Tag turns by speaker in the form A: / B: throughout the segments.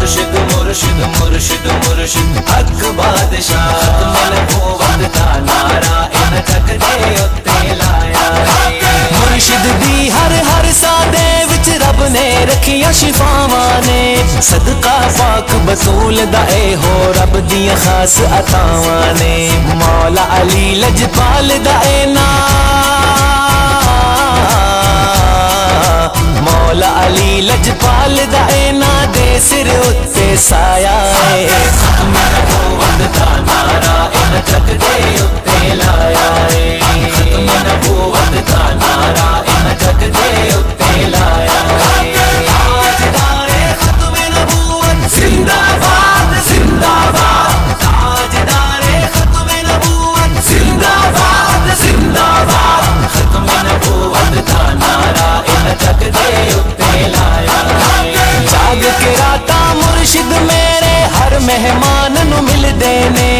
A: मुर्शिद मुर्शिद मुर्शिद मुर्शिद हक बादशाह खत्म नबूवत दा नारा इन जग दे उत्ते लाया मुर्शिद दी हर हर सादे विच रब ने रखिया शिफावां ने सदका पाक बसूल दा ए हो रब दी खास अतावां ने मौला अली लजपाल दा ए ना मौला अली लजपाल दा ए ना दे सिर उत्ते साया है खत्म नबूवत दा नारा इन जग दे उत्ते लाया है खत्म नबूवत दा नारा इन जग दे उत्ते लाया है ताजदारे खत्म नबूवत जिंदाबाद जिंदाबाद ताजदारे खत्म नबूवत जिंदाबाद जिंदाबाद खत्म नबूवत दा नारा इन जग दे उत्ते लाया जाग के राता मुर्शिद मेरे हर मेहमान नु मिल देने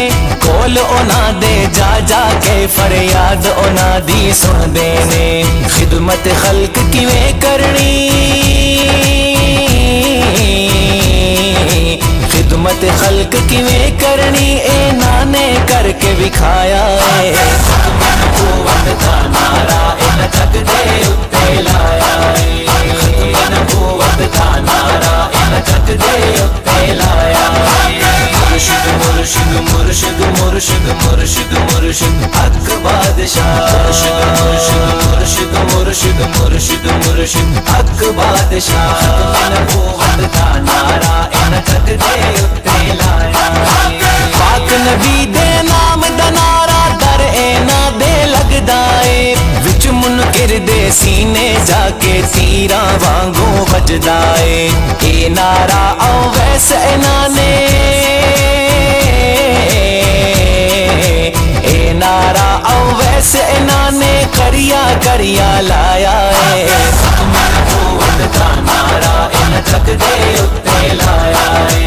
A: कोल ओना दे जा जा के फरियाद ओना दी सुन देने खिदमत खल्क किवें करनी खिदमत खल्क किवें करनी ए नाने करके विखाया है खत्म नबूवत दा नारा इन जग दे उत्ते लाया है खत्म नबूवत दा नारा इन जग दे उत्ते लाया है मुर्शिद मुर्शिद मुर्शिद मुर्शिद मुर्शिद मुर्शिद हक बादशाह मुर्शिद मुर्शिद मुर्शिद मुर्शिद मुर्शिद हक बादशाह खत्म नबूवत दा नारा इन जग दे उत्ते लाया पाक नबी दे नाम दा नारा दर एना दे लगदा ए विच मुनकिर दे सीने जाके तीरा वांगू बजदा ए नारा आओ वैसे एना ने नारा आओ वैसे इन्होंने करिया करिया लाया है खत्म नबूवत दा नारा इन जग दे उत्ते लाया है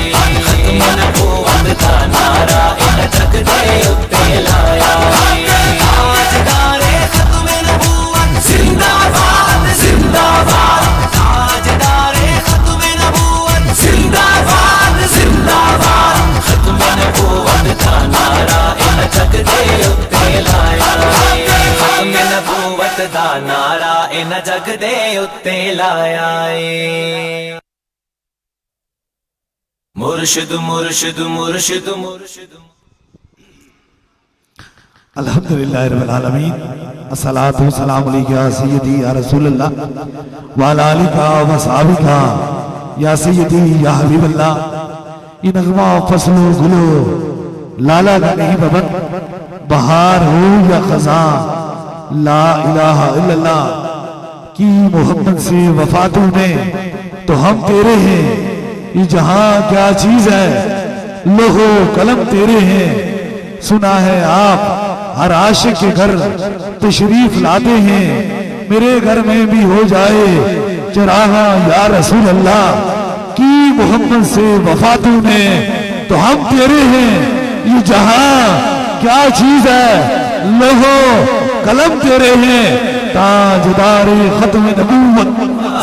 A: खत्म नबूवत दा नारा इन जग दे उत्ते लाया है ताजदारे खत्म नबूवत जिंदाबाद जिंदाबाद ताजदारे खत्म नबूवत जिंदाबाद जिंदाबाद खत्म नबूवत दा नारा इन जग दे उत्ते लाया खत्म नबूवत दा नारा इन जग दे उत्ते लाया मुर्शिद मुर्शिद मुर्शिद मुर्शिद
B: अल्हम्दुलिल्लाह रब्बिल आलमीन अस्सलातु वस्सलामु अलैका या सय्यदी या रसूलल्लाह व अला आलिका व सहाबिका या सय्यदी या हबीबल्लाह ये नगमा फसलो गुलो लाला का नहीं बबन बहार हो या खजा ला इलाहा इल्लल्लाह की मोहब्बत से वफातों में तो हम तेरे हैं ये जहां क्या चीज है लोहो कलम तेरे हैं सुना है आप हर आशिक के घर तशरीफ लाते हैं मेरे घर में भी हो जाए चरागा या रसूल अल्लाह की मोहब्बत से वफातों में तो हम तेरे हैं ये जहां क्या चीज है लोहो कलम तेरे हैं ताजदारे खत्म नबूवत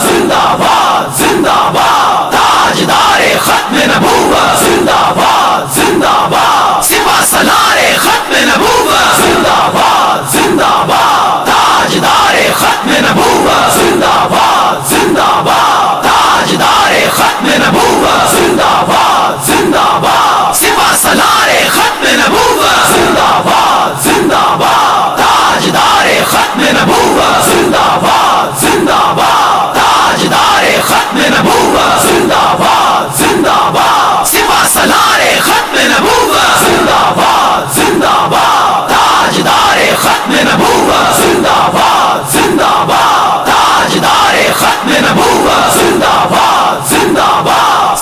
A: जिंदाबाद जिंदाबाद ताजदारे खत्म नबूवत जिंदाबाद जिंदाबाद सिवा सलारे खत्म नबूवत जिंदाबाद जिंदाबाद ताजदारे खत्म नबूवत जिंदाबाद जिंदाबाद ताजदारे खत्म नबूवत जिंदाबाद जिंदाबाद सिवा सलारे खत्म नबूवत जिंदाबाद जिंदाबाद ताजदारे खत्म नबूवत जिंदाबाद जिंदाबाद ताजदारे खत्म नबूवत जिंदाबाद जिंदाबाद सिवा सलारे खत्म नबूवत जिंदाबाद जिंदाबाद ताजदारे खत्म नबूवत जिंदाबाद जिंदाबाद ताजदारे खत्म नबूवत जिंदाबाद जिंदाबाद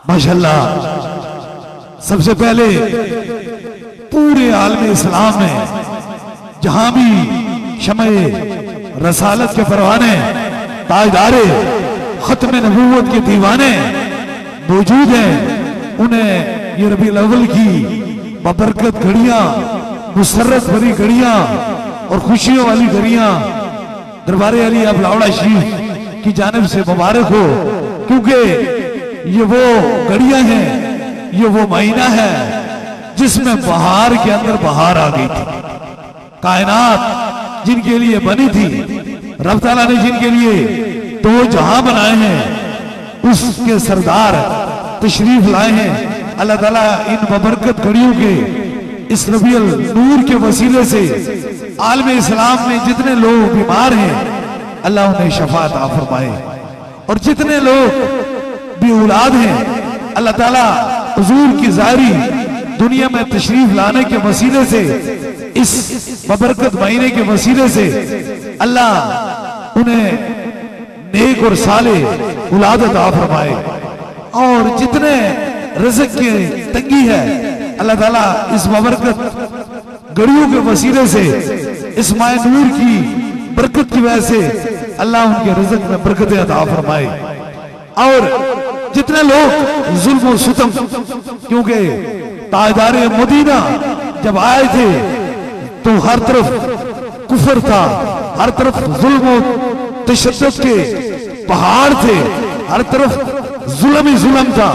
B: माशाल्लाह। सबसे पहले पूरे आलम इस्लाम में जहां भी शमे रसालत के परवाने ताजदारे खत्म नबूवत के दीवाने मौजूद हैं उन्हें ये रबीउल अव्वल की बबरकत घड़ियां मुसर्रत भरी घड़ियां और खुशियों वाली घड़ियां दरबार अली अब लावड़ा शरीफ की जानिब से मुबारक हो क्योंकि ये वो घड़ियां हैं, ये वो महीना है जिसमें बहार के अंदर बहार आ गई थी। कायनात जिनके लिए बनी थी, रब ताला ने जिनके लिए दो जहां बनाए हैं, उसके सरदार तशरीफ लाए हैं। अल्लाह ताला इन बबरकत घड़ियों के इस रबीउल नूर के वसीले से आलम इस्लाम में जितने लोग बीमार हैं, अल्लाह उन्हें शफा अता फरमाए, और जितने लोग भी औलाद हैं, अल्लाह ताला हुजूर की जारी दुनिया में तशरीफ लाने के वसीले से, इस बबरकत महीने के वसीले से अल्लाह उन्हें नेक और साले औलाद अता फरमाए। और जितने रिज़्क़ की तंगी है, अल्लाह ताला इस बबरकत घड़ियों के वसीले से, इस माए नूर की बरकत की वजह से अल्लाह उनके रिज़्क़ में बरकतें अता फरमाए। और जितने लोग जुल्म और सितम, क्योंकि ताजदारे मदीना जब आए थे तो हर तरफ कुफर था, हर तरफ जुल्म और तशद्दुद के पहाड़ थे, हर तरफ जुल्म ही जुल्म था।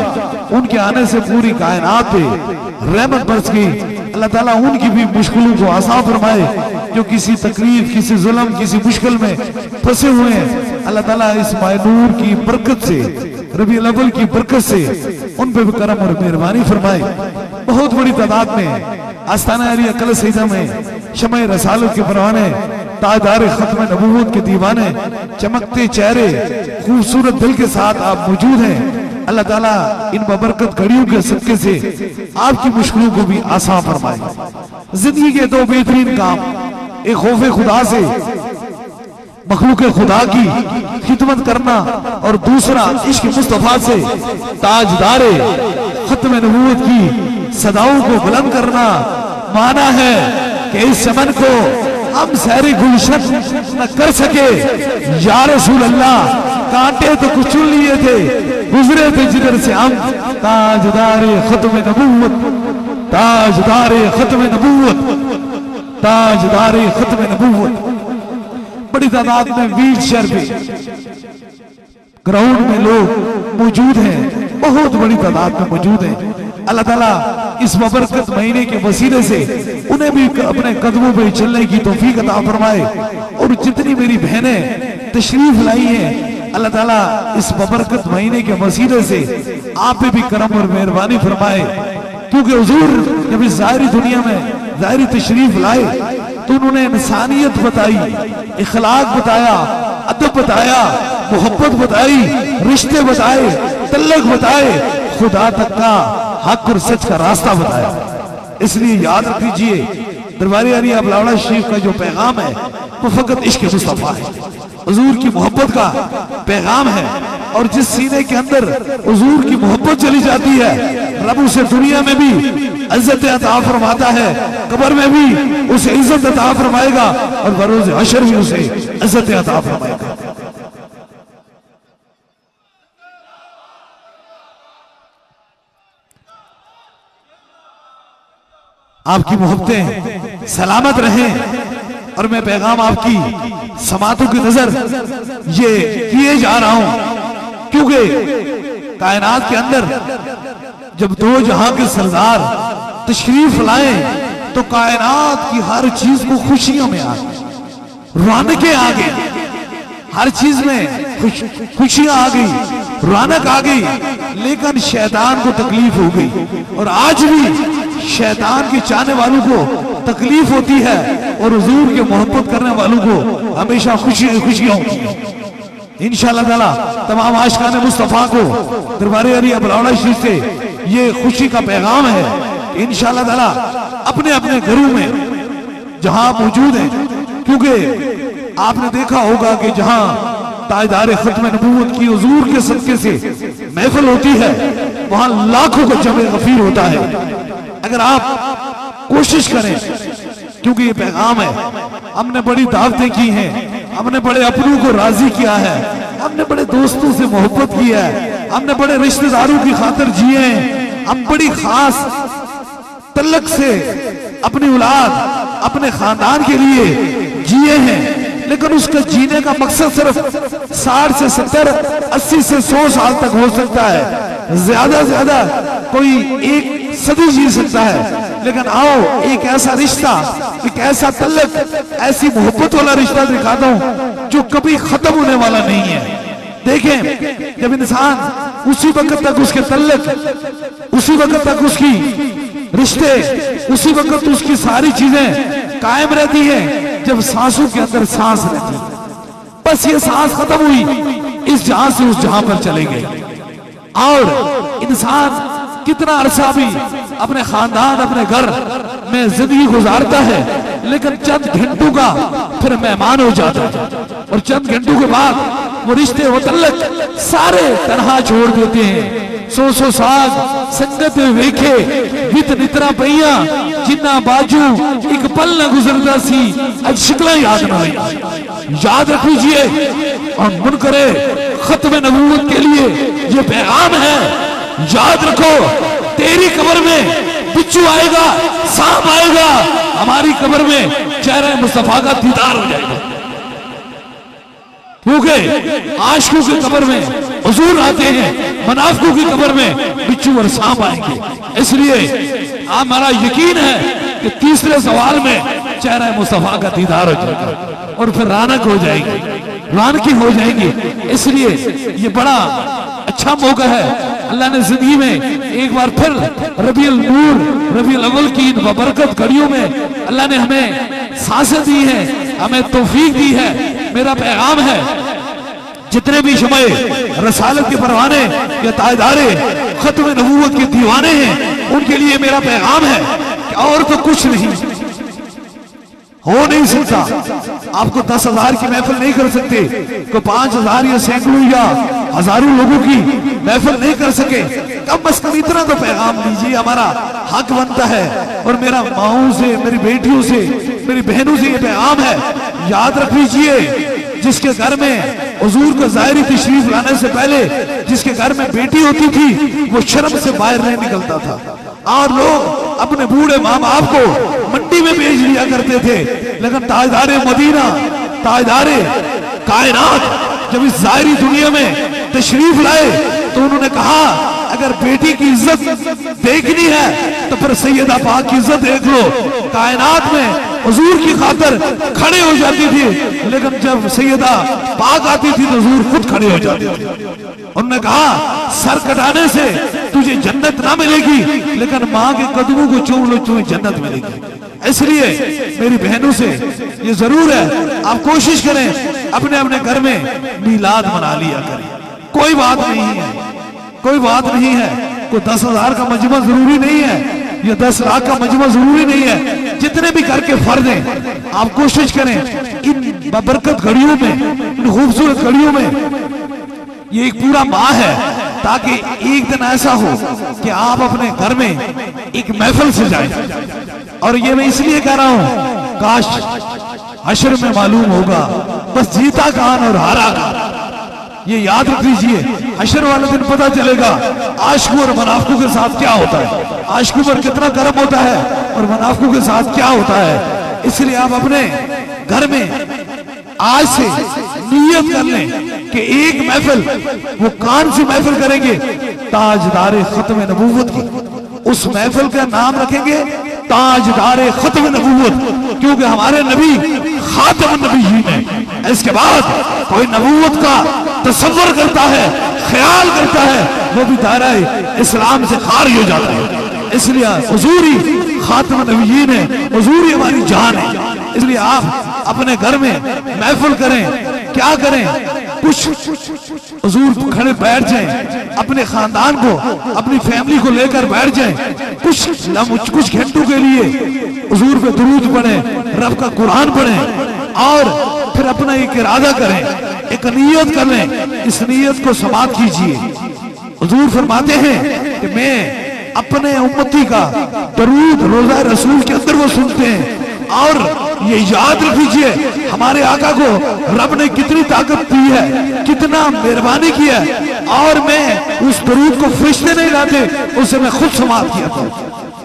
B: उनके आने से पूरी कायनात पे रहमत बरस गई। अल्लाह ताला उनकी भी मुश्किलों को आसान फरमाए, जो किसी तकलीफ, किसी जुल्म, किसी मुश्किल में फंसे हुए हैं। अल्लाह ताला इस मायनूर की बरकत से, रबीउल अव्वल की बरकत से उन पे भी करम और मेहरबानी फरमाए। बहुत बड़ी तादाद में आस्ताना अली अकल सईदा में शमए रसालत के परवाने, ताजदार खत्म नबूवत के दीवाने, चमकते चेहरे, खूबसूरत दिल के साथ आप मौजूद हैं। अल्लाह ताला इन बबरकत घड़ियों के सदके से आपकी मुश्किलों को भी आसान फरमाए। जिंदगी के दो बेहतरीन काम, एक खौफे खुदा से मखलूक खुदा की खिदमत करना, और दूसरा इश्क मुस्तफा से ताजदारे खत्म नबूवत की सदाओं को बुलंद करना। माना है कि इस चमन को हम सहरी गुलशन न कर सके, या रसूल अल्लाह कांटे तो कुछ चुन लिए थे, गुजरे थे जिधर से हम। ताजदारे खत्म नबूवत, ताजदारे खत्म नबूवत, ताजदारे खत्म नबूवत। बड़ी तादाद में व्हील चेयर पे ग्राउंड में लोग मौजूद हैं, बहुत बड़ी तादाद में मौजूद हैं। अल्लाह ताला इस बबरकत महीने के वसीले से उन्हें भी अपने कदमों पे चलने की तौफीक अता फरमाए। और जितनी मेरी बहनें तशरीफ लाई हैं, अल्लाह ताला इस बबरकत महीने के वसीले से आप पे भी करम और मेहरबानी फरमाए। क्योंकि हुजूर जब इस ज़ाहिरी दुनिया में ज़ाहिरी तशरीफ लाए तो उन्होंने इंसानियत बताई, इखलाक बताया, अदब बताया, मोहब्बत बताई, रिश्ते बताए, तल्लक बताए, खुदा तक का हक और सच का रास्ता बताया। इसलिए याद रख लीजिए, दरबारी अली अबलावड़ा शरीफ का जो पैगाम है वो फकत इश्क मुस्तफा है, हुजूर की मोहब्बत का पैगाम है। और जिस सीने के अंदर हुजूर की मोहब्बत चली जाती है, रब उसे दुनिया में भी इज्जत अता फरमाता है, कब्र में भी उसे इज्जत अता फरमाएगा, और बरोज़ हशर भी उसे इज्जत अता फरमाएगा। आपकी मोहब्बतें सलामत रहें, और मैं पैगाम आपकी समातों की नजर ये किए जा रहा हूं, क्योंकि कायनात के अंदर जब दो जहां के सरदार तशरीफ लाए तो कायनात की हर चीज को खुशियों में आ गई, रौनकें आ गई, हर चीज में खुशियां आ गई, रौनक आ गई। लेकिन शैतान को तकलीफ हो गई, और आज भी शैतान के चाहने वालों को तकलीफ होती है, और हुजूर के मोहब्बत करने वालों को हमेशा खुशियां होती हैं। इंशाअल्लाह ताला तमाम आशिकान मुस्तफा को दरबार अली अबलावड़ा शरीफ से ये खुशी का पैगाम है कि इंशाअल्लाह ताला अपने अपने घरों में जहां मौजूद हैं, क्योंकि आपने देखा होगा कि जहां ताजदार खत्म नबूवत की हुजूर के सदके से महफिल होती है, वहां लाखों का जमे गफीर होता है। अगर आप कोशिश करें, क्योंकि ये पैगाम है, हमने बड़ी दावतें की हैं, हमने बड़े अपनों को राजी किया है, हमने बड़े दोस्तों से मोहब्बत की है, हमने बड़े रिश्तेदारों की खातिर जिए हैं, हम बड़ी खास तल्लक से अपनी औलाद, अपने खानदान के लिए जिए हैं। लेकिन उसका जीने का मकसद सिर्फ 60 से 70, 80 से 100 साल तक हो सकता है, ज्यादा से ज्यादा कोई एक सदी जी सकता है, लेकिन आओ एक ऐसा रिश्ता, एक ऐसा तल्लक, ऐसी मोहब्बत वाला रिश्ता दिखाता हूं जो कभी खत्म होने वाला नहीं है। देखें, जब इंसान उसी वक्त तक उसके तल्लक, उसी वक्त तक उसकी रिश्ते, उसी वक्त उसकी सारी चीजें कायम रहती हैं जब सांसों के अंदर सांस रहती है। बस ये सांस खत्म हुई, इस जहां से उस जहां पर चले गए। और इंसान कितना अरसा भी अपने खानदान, अपने घर में जिंदगी गुजारता है, लेकिन चंद घंटों का फिर मेहमान हो जाता है, और चंद घंटों के बाद वो रिश्ते, वो तल्लक सारे तनहा छोड़ देते हैं। सो साग संगत वेखे वित नितरा पैया, जिन्ना बाजू एक पल न गुजरता सी, आज शिकला याद न आई। याद रख लीजिए, और मुनकरे खत्म नबूवत के लिए ये पैगाम है, याद रखो, तेरी कब्र में बिच्छू आएगा, सांप आएगा, हमारी कब्र में चेहरा मुस्तफा का दीदार हो जाएगा। क्योंकि आशिकों की कब्र में हुजूर आते हैं, मुनाफिकों की कब्र में बिच्छू और सांप आएंगे। इसलिए हमारा यकीन है कि तीसरे सवाल में चेहरा मुस्तफा का दीदार हो जाएगा और फिर रौनक हो जाएगी, रौनकी हो जाएंगी। इसलिए ये बड़ा अच्छा मौका है। अल्लाह ने जिंदगी में एक बार फिर रबीउल नूर, रबीउल अव्वल की इन बरकत घड़ियों में अल्लाह ने हमें सांसें दी हैं, हमें तौफीक दी है। मेरा पैगाम है, जितने भी शमए रसालत के परवाने या ताजदारे खत्म नबूवत के दीवाने हैं, उनके लिए मेरा पैगाम है कि और तो कुछ नहीं हो नहीं सकता। आपको 10,000 की महफिल नहीं कर सकते, को 5,000 या सैकड़ों या हजारों लोगों की महफिल नहीं कर सके। कम अज कम इतना तो पैगाम दीजिए, हमारा हक बनता है। और मेरा माओं से, मेरी बेटियों से, मेरी बहनों से ये पैगाम है, याद रख लीजिए, जिसके घर में हुजूर को ज़ाहिरी तशरीफ लाने से पहले जिसके घर में बेटी होती थी, वो शर्म से बाहर नहीं निकलता था, और लोग अपने बूढ़े माँ बाप को मंडी में बेच दिया करते थे। लेकिन ताजदारे मदीना, ताजदारे कायनात जब इस ज़ाहिरी दुनिया में तशरीफ लाए तो उन्होंने कहा, अगर बेटी की इज्जत देखनी है तो फिर सैयदा पाक की इज्जत देख लो। कायनात में हुजूर की खातिर खड़े हो जाती थी, लेकिन जब सैयदा पाक आती थी तो हुजूर खुद खड़े हो जाते थे। उन्होंने कहा, सर कटाने से तुझे जन्नत ना मिलेगी, लेकिन माँ के कदमों को चूम लो, तुम्हें जन्नत मिलेगी। इसलिए मेरी बहनों से ये जरूर है, आप कोशिश करें अपने अपने घर में मिलाद मना लिया करें। कोई बात नहीं है, कोई बात नहीं है, कोई 10,000 का मजमा जरूरी नहीं है, या 10 लाख का मजमा जरूरी नहीं है। जितने भी करके फर्ज हैं, आप कोशिश करें इन बरकत घड़ियों में, इन खूबसूरत घड़ियों में, ये एक पूरा माह है, ताकि एक दिन ऐसा हो कि आप अपने घर में एक महफिल से जाएं। और ये मैं इसलिए कह रहा हूं, काश हश्र में मालूम होगा बस जीता कौन और हारा कौन। ये याद रख लीजिए, हश्र वाले दिन पता चलेगा आशिकों और मुनाफिकों के साथ क्या होता है, आशिकों पर कितना कर्म होता है और मुनाफिकों के साथ क्या होता है। इसलिए आप अपने घर में आज से नियत कर लें कि एक महफिल, वो कौन सी महफिल करेंगे, ताजदारे खत्म नबूवत की। उस महफिल का नाम रखेंगे ताजदारे खत्म नबूवत, क्योंकि हमारे नबी खातम नबीयीन है। इसके बाद कोई नबूवत का तसव्वुर करता है, ख्याल करता है, वो भी दायरा इस्लाम से खारिज हो जाता है। इसलिए हुजूर ही खातम नबीयीन है, हुजूर ही हमारी जान है। इसलिए आप अपने घर में महफिल करें, क्या करें, कुछ हुजूर खड़े बैठ जाएं, अपने खानदान को, अपनी फैमिली को लेकर बैठ जाएं, कुछ घंटों के लिए हुजूर पे दुरूद पढ़ें, रब का कुरान पढ़ें, और फिर अपना एक इरादा करें, एक नियत कर लें। इस नियत को समाप्त कीजिए। हुजूर फरमाते हैं कि मैं अपने उम्मती का दरूद रोजा रसूल के अंदर वो सुनते हैं। और ये याद रख लीजिए, हमारे आका को रब ने कितनी ताकत दी है, कितना मेहरबानी की है, और मैं उस दरूद को फरिश्ते नहीं लाते, उसे मैं खुद समाप्त किया था,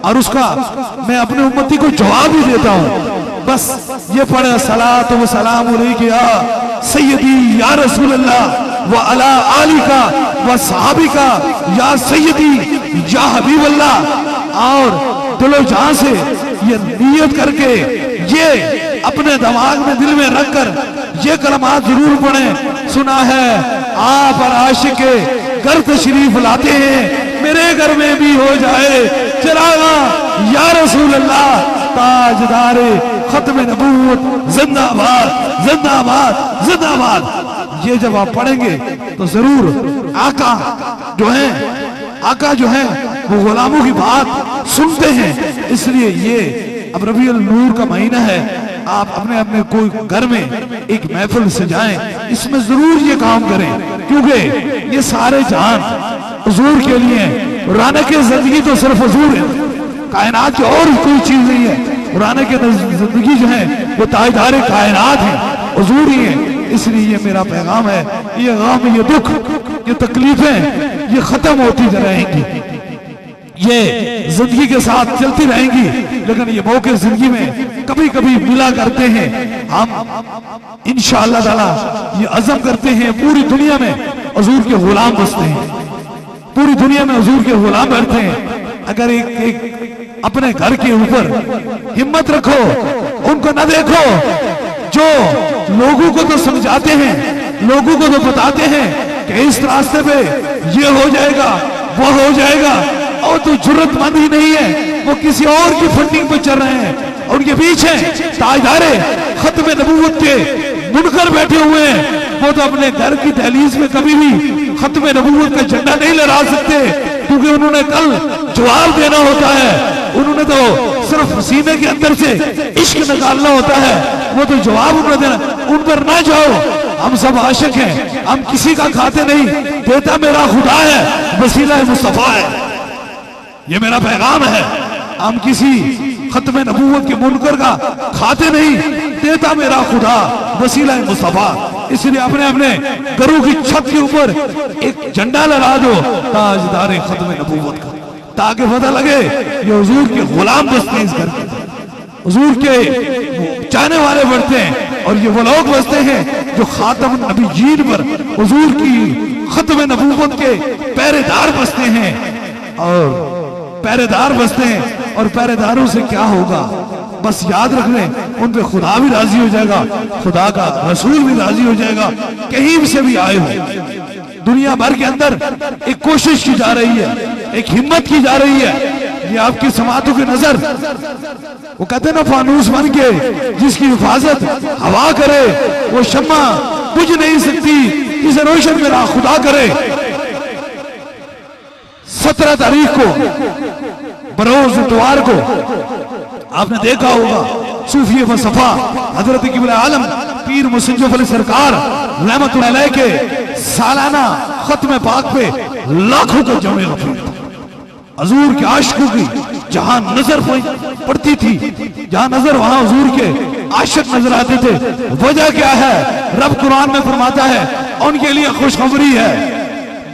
B: और उसका मैं अपने उम्मती को जवाब भी देता हूँ। बस ये पढ़े, सलातो व सलाम अलैका या सय्यदी या रसूल अल्लाह व अला आलिका व सहाबिका या सैयदी या हबीबल्लाह। और दिलो जान से ये नियत करके, ये अपने दिमाग में दिल में रखकर ये कलमात जरूर पढ़ें। सुना है आप और आशिक घर तशरीफ लाते हैं, मेरे घर में भी हो जाए चिरागा या रसूल अल्लाह। ताजदारे खत्म नबूवत जिंदाबाद जिंदाबाद जिंदाबाद। ये जब आप पढ़ेंगे तो जरूर आका जो है वो गुलामों की बात सुनते हैं। इसलिए ये अब रबीउल नूर का महीना है, आप अपने अपने कोई घर में एक महफिल सजाएं, इसमें जरूर ये काम करें, क्योंकि ये सारे जान हुजूर के लिए हैं। रौनक की जिंदगी तो सिर्फ हुजूर है, कायनात की और कोई चीज नहीं है। रौनक की जिंदगी जो है वो ताजदार कायनात है, हुजूर ही है। इसलिए ये मेरा पैगाम है, ये गम, ये दुख, ये तकलीफें ये खत्म होती रहेंगी, ये जिंदगी के साथ चलती रहेंगी। लेकिन ये मौके जिंदगी में कभी कभी मिला करते हैं। हम इंशाअल्लाह ताला ये अज़म करते हैं, पूरी दुनिया में हुजूर के गुलाम बसते हैं, पूरी दुनिया में हुजूर के गुलाम बैठते हैं। अगर एक अपने घर के ऊपर हिम्मत रखो, उनको न देखो जो लोगों को तो समझाते हैं, लोगों को तो बताते हैं कि इस रास्ते पे ये हो जाएगा वो हो जाएगा, और तो जरूरतमंद ही नहीं है, वो किसी और की फंडिंग पे चल रहे हैं। और उनके पीछे ताजदारे खत्म नबूवत के मुनकर बैठे हुए हैं, वो तो अपने घर की दहलीज में कभी भी खत्म नबूवत का झंडा नहीं लहरा सकते, क्योंकि उन्होंने कल जवाब देना होता है। उन्होंने तो सिर्फ सीने के अंदर से इश्क निकालना होता है, वो तो जवाब उन्होंने देना। उन पर ना जाओ, हम सब आशिक हैं, हम किसी का खाते नहीं, देता मेरा खुदा है, वसीला मुस्तफा है। ये मेरा पैगाम है, हम किसी खत्म नबूवत के मुनकर का खाते नहीं, देता मेरा खुदा, वसीला मुस्तफा। इसलिए अपने अपने घरों की छत के ऊपर एक झंडा लगा दो ताजदारे खत्म नबूवत का, ताकि पता लगे ये हुजूर के गुलाम बसते हैं इस घर के, हुजूर के चाहने वाले बढ़ते हैं। और ये वो लोग बसते हैं जो खातम नबीयीन पर हुजूर की खत्म नबूवत के पहरेदार बसते हैं, और पहरेदार बसते हैं। और पहरेदारों से क्या होगा, बस याद रख लें, उन पे खुदा भी राजी हो जाएगा, खुदा का रसूल भी राजी हो जाएगा, कहीं से भी आए हो। दुनिया भर के अंदर एक कोशिश की जा रही है, एक हिम्मत की जा रही है। ये आपकी समातों की नजर, वो कहते हैं ना, फानूस बन के जिसकी हिफाजत हवा करे, वो शम्मा बुझ नहीं सकती जिसे रोशन मेरा खुदा करे। 17 तारीख को बरोज इतवार को आपने देखा होगा, सूफी फलसफा हजरत क़िबला आलम पीर मुसज्जफ अली सरकार रहमतुल्लाह अलैह के सालाना खत्म पाक पे लाखों का जमे हुजूर के आशिकों की जहां नजर पड़ती थी, जहां नजर वहां हुजूर के आशिक नजर आते थे। वजह क्या है, रब कुरान में फरमाता है, उनके लिए खुशखबरी है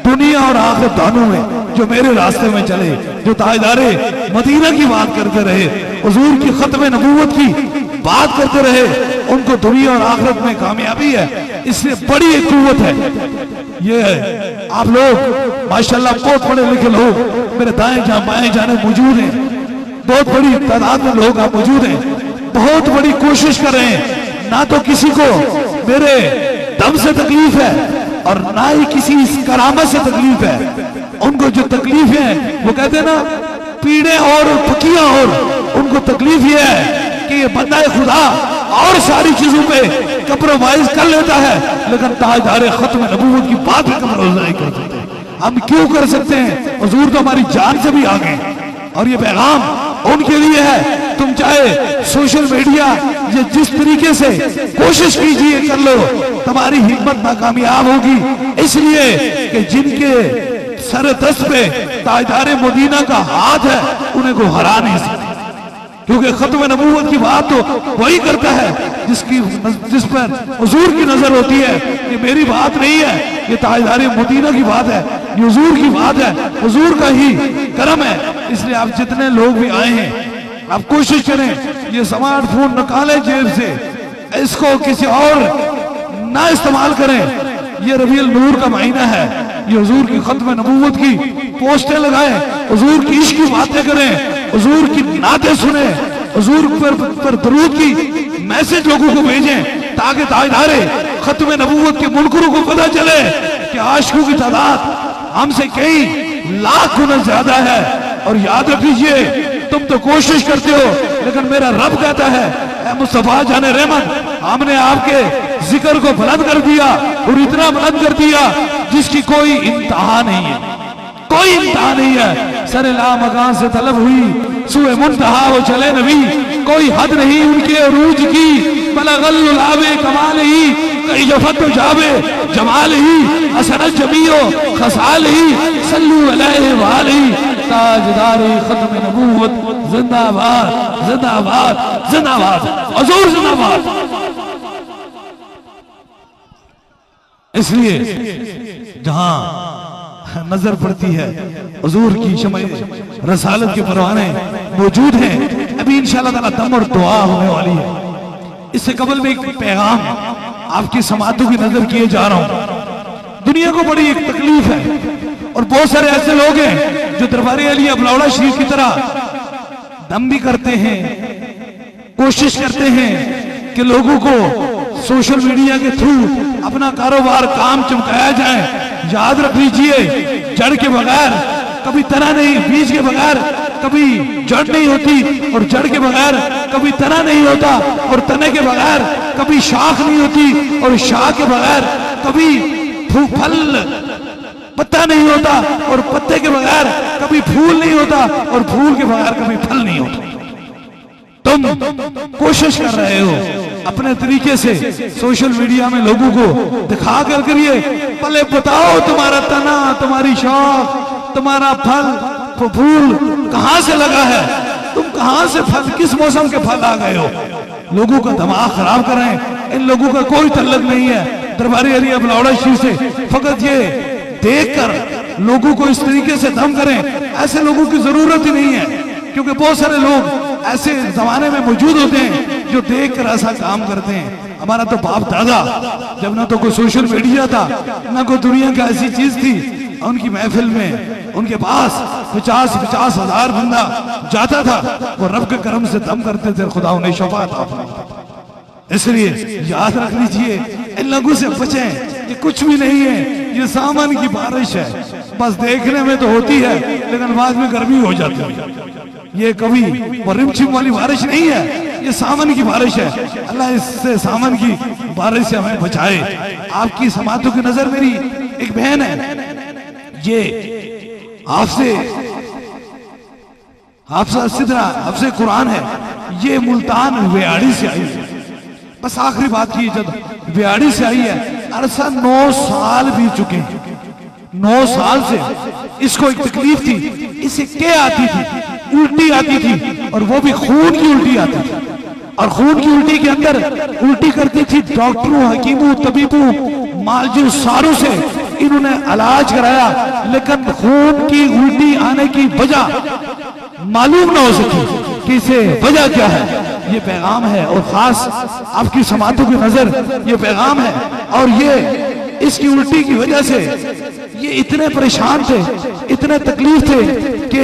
B: दुनिया और आखिरत दोनों में, जो मेरे रास्ते में चले, जो ताजदारे मदीना की बात करते रहे, हुजूर की खत्म नबूवत की बात करते रहे, उनको दुनिया और आखिरत में कामयाबी है। इससे बड़ी एक कुव्वत है ये है। आप लोग माशाल्लाह बहुत पढ़े लिखे लोग मेरे दाएं बाएं जाने मौजूद हैं, बहुत बड़ी तादाद में लोग आप मौजूद हैं, बहुत बड़ी कोशिश कर रहे हैं। ना तो किसी को मेरे दम से तकलीफ है और ना ही किसी करामत से तकलीफ है। उनको जो तकलीफ है वो कहते हैं ना, पीड़े और फकियां, और उनको तकलीफ ये है कि ये बंदा खुदा और सारी चीजों पे कम्प्रोमाइज कर लेता है, लेकिन ताजदारे खत्म नबूवत की बात भी कम्प्रोमाइज नहीं कर सकते। हम क्यों कर सकते हैं, हुजूर तो हमारी जान से भी आगे, और ये पैगाम उनके लिए है। तुम चाहे सोशल मीडिया ये जिस तरीके से कोशिश कीजिए कर लो, तुम्हारी हिम्मत नाकामयाब होगी, इसलिए कि जिनके सर दस्त पे ताजदारे मदीना का हाथ है उन्हें को हरा नहीं सकते, क्योंकि खत्म नबूवत की बात तो वही करता है जिस पर हुजूर की नजर होती है। ये मेरी बात नहीं है, ये ताजदारे मदीना की बात है, ये हुजूर की बात है, हुजूर का ही करम है। इसलिए आप जितने लोग भी आए हैं, आप कोशिश करें ये स्मार्टफोन निकालें जेब से, इसको किसी और ना इस्तेमाल करें। ये रबीउल नूर का महीना है, ये हुजूर की खत्म नबूवत की पोस्टें लगाएं, हुजूर की इश्क की बातें करें, हुजूर की नातें सुने, हुजूर पर दरूद की मैसेज लोगों को भेजें, ताकि ताजदारे खत्म नबूवत के मुनकरों को पता चले कि आशिकों की तादाद हमसे कई लाख गुना ज्यादा है। और याद रख लीजिए, तुम तो कोशिश करते हो, लेकिन मेरा रब कहता है, ऐ मुस्तफा जाने रहमत, हमने आपके जिक्र को बुलंद कर दिया, और इतना बुलंद कर दिया जिसकी कोई इंतहा नहीं है, कोई इंतहा नहीं है। सरे ला मकान से तलब हुई सुए मुंतहा वो चले नबी, कोई हद नहीं उनके अरूज की, बलगल्लावे कमाल ही कई जफत जावे जमाल ही असरत जमीओ खसाल ही सल्लू अलैहि वाली ताजदारी खत्म नबूवत जिंदाबाद जिंदाबाद जिंदाबाद हुजूर जिंदाबाद। इसलिए जहां नजर पड़ती है हुजूर की शमए रसालत के परवाने मौजूद हैं। अभी इंशाअल्लाह ताला दम और दुआ होने वाली है। इससे कबल में एक पैगाम आपकी समातों की नजर किए जा रहा हूं। दुनिया को बड़ी एक तकलीफ है, और बहुत सारे ऐसे लोग हैं जो दरबार अली अबलौड़ा शरीफ की तरह दम भी करते हैं, कोशिश करते हैं कि लोगों को सोशल मीडिया के थ्रू अपना कारोबार काम चमकाया जाए। याद रख लीजिए, जड़ के बगैर कभी तना नहीं, बीज के बगैर कभी जड़ नहीं होती, और जड़ के बगैर कभी तना नहीं होता, और तने के बगैर कभी शाख नहीं होती, और शाख के बगैर कभी फल पत्ता नहीं होता, और पत्ते के बगैर कभी फूल नहीं होता, और फूल के बगैर कभी फल नहीं होता। तुम कोशिश कर रहे हो अपने तरीके से सोशल मीडिया में लोगों को दिखा कर करिए, पहले बताओ तुम्हारा तना, तुम्हारी शाख, तुम्हारा फल फूल कहां से लगा है, तुम कहां से फल, किस मौसम के फल आ गए हो। लोगों का दिमाग खराब कर रहे हैं, इन लोगों का कोई तल्लक नहीं है दरबार अली अबलौड़ा शरीफ से। फकत ये देखकर लोगों को इस तरीके से दम करें, ऐसे लोगों की जरूरत ही नहीं है, क्योंकि बहुत सारे लोग ऐसे जमाने में मौजूद होते हैं जो देखकर ऐसा काम करते हैं। हमारा तो बाप दादा, जब ना तो कोई सोशल मीडिया था, ना कोई दुनिया का ऐसी चीज थी, उनकी महफिल में उनके पास 50-50 हजार बंदा जाता था, वो रब के करम से दम करते थे, खुदा उन्हें शफा अता फरमाता। इसलिए याद रख लीजिए, इन लोगों से बचें, ये कुछ भी नहीं है, ये सामान की बारिश है, बस देखने में तो होती है लेकिन बाद में गर्मी हो जाती है। ये कभी वो रिमझिम वाली बारिश नहीं है, ये सावन की बारिश है। अल्लाह इससे सावन की बारिश से हमें बचाए। आपकी समातों की नजर, मेरी एक बहन है, ये आपसे कुरान है, ये मुल्तान वेआड़ी से आई है। बस आखिरी बात की, जब वेआड़ी से आई है, अरसा 9 साल बीत चुके हैं। 9 साल से इसको एक तकलीफ थी, इसे क्या आती थी, उल्टी आती थी, और वो भी खून की उल्टी आती थी, और खून की उल्टी के अंदर उल्टी करती थी। डॉक्टरों, हकीमों, तबीबों, मालजू सारों से इन्होंने इलाज कराया, लेकिन खून की उल्टी आने की वजह मालूम ना हो सकी कि इसे वजह क्या है। ये पैगाम है, और खास आपकी समातों की नजर ये पैगाम है। और ये इसकी उल्टी की वजह से ये इतने परेशान थे, इतने तकलीफ थे कि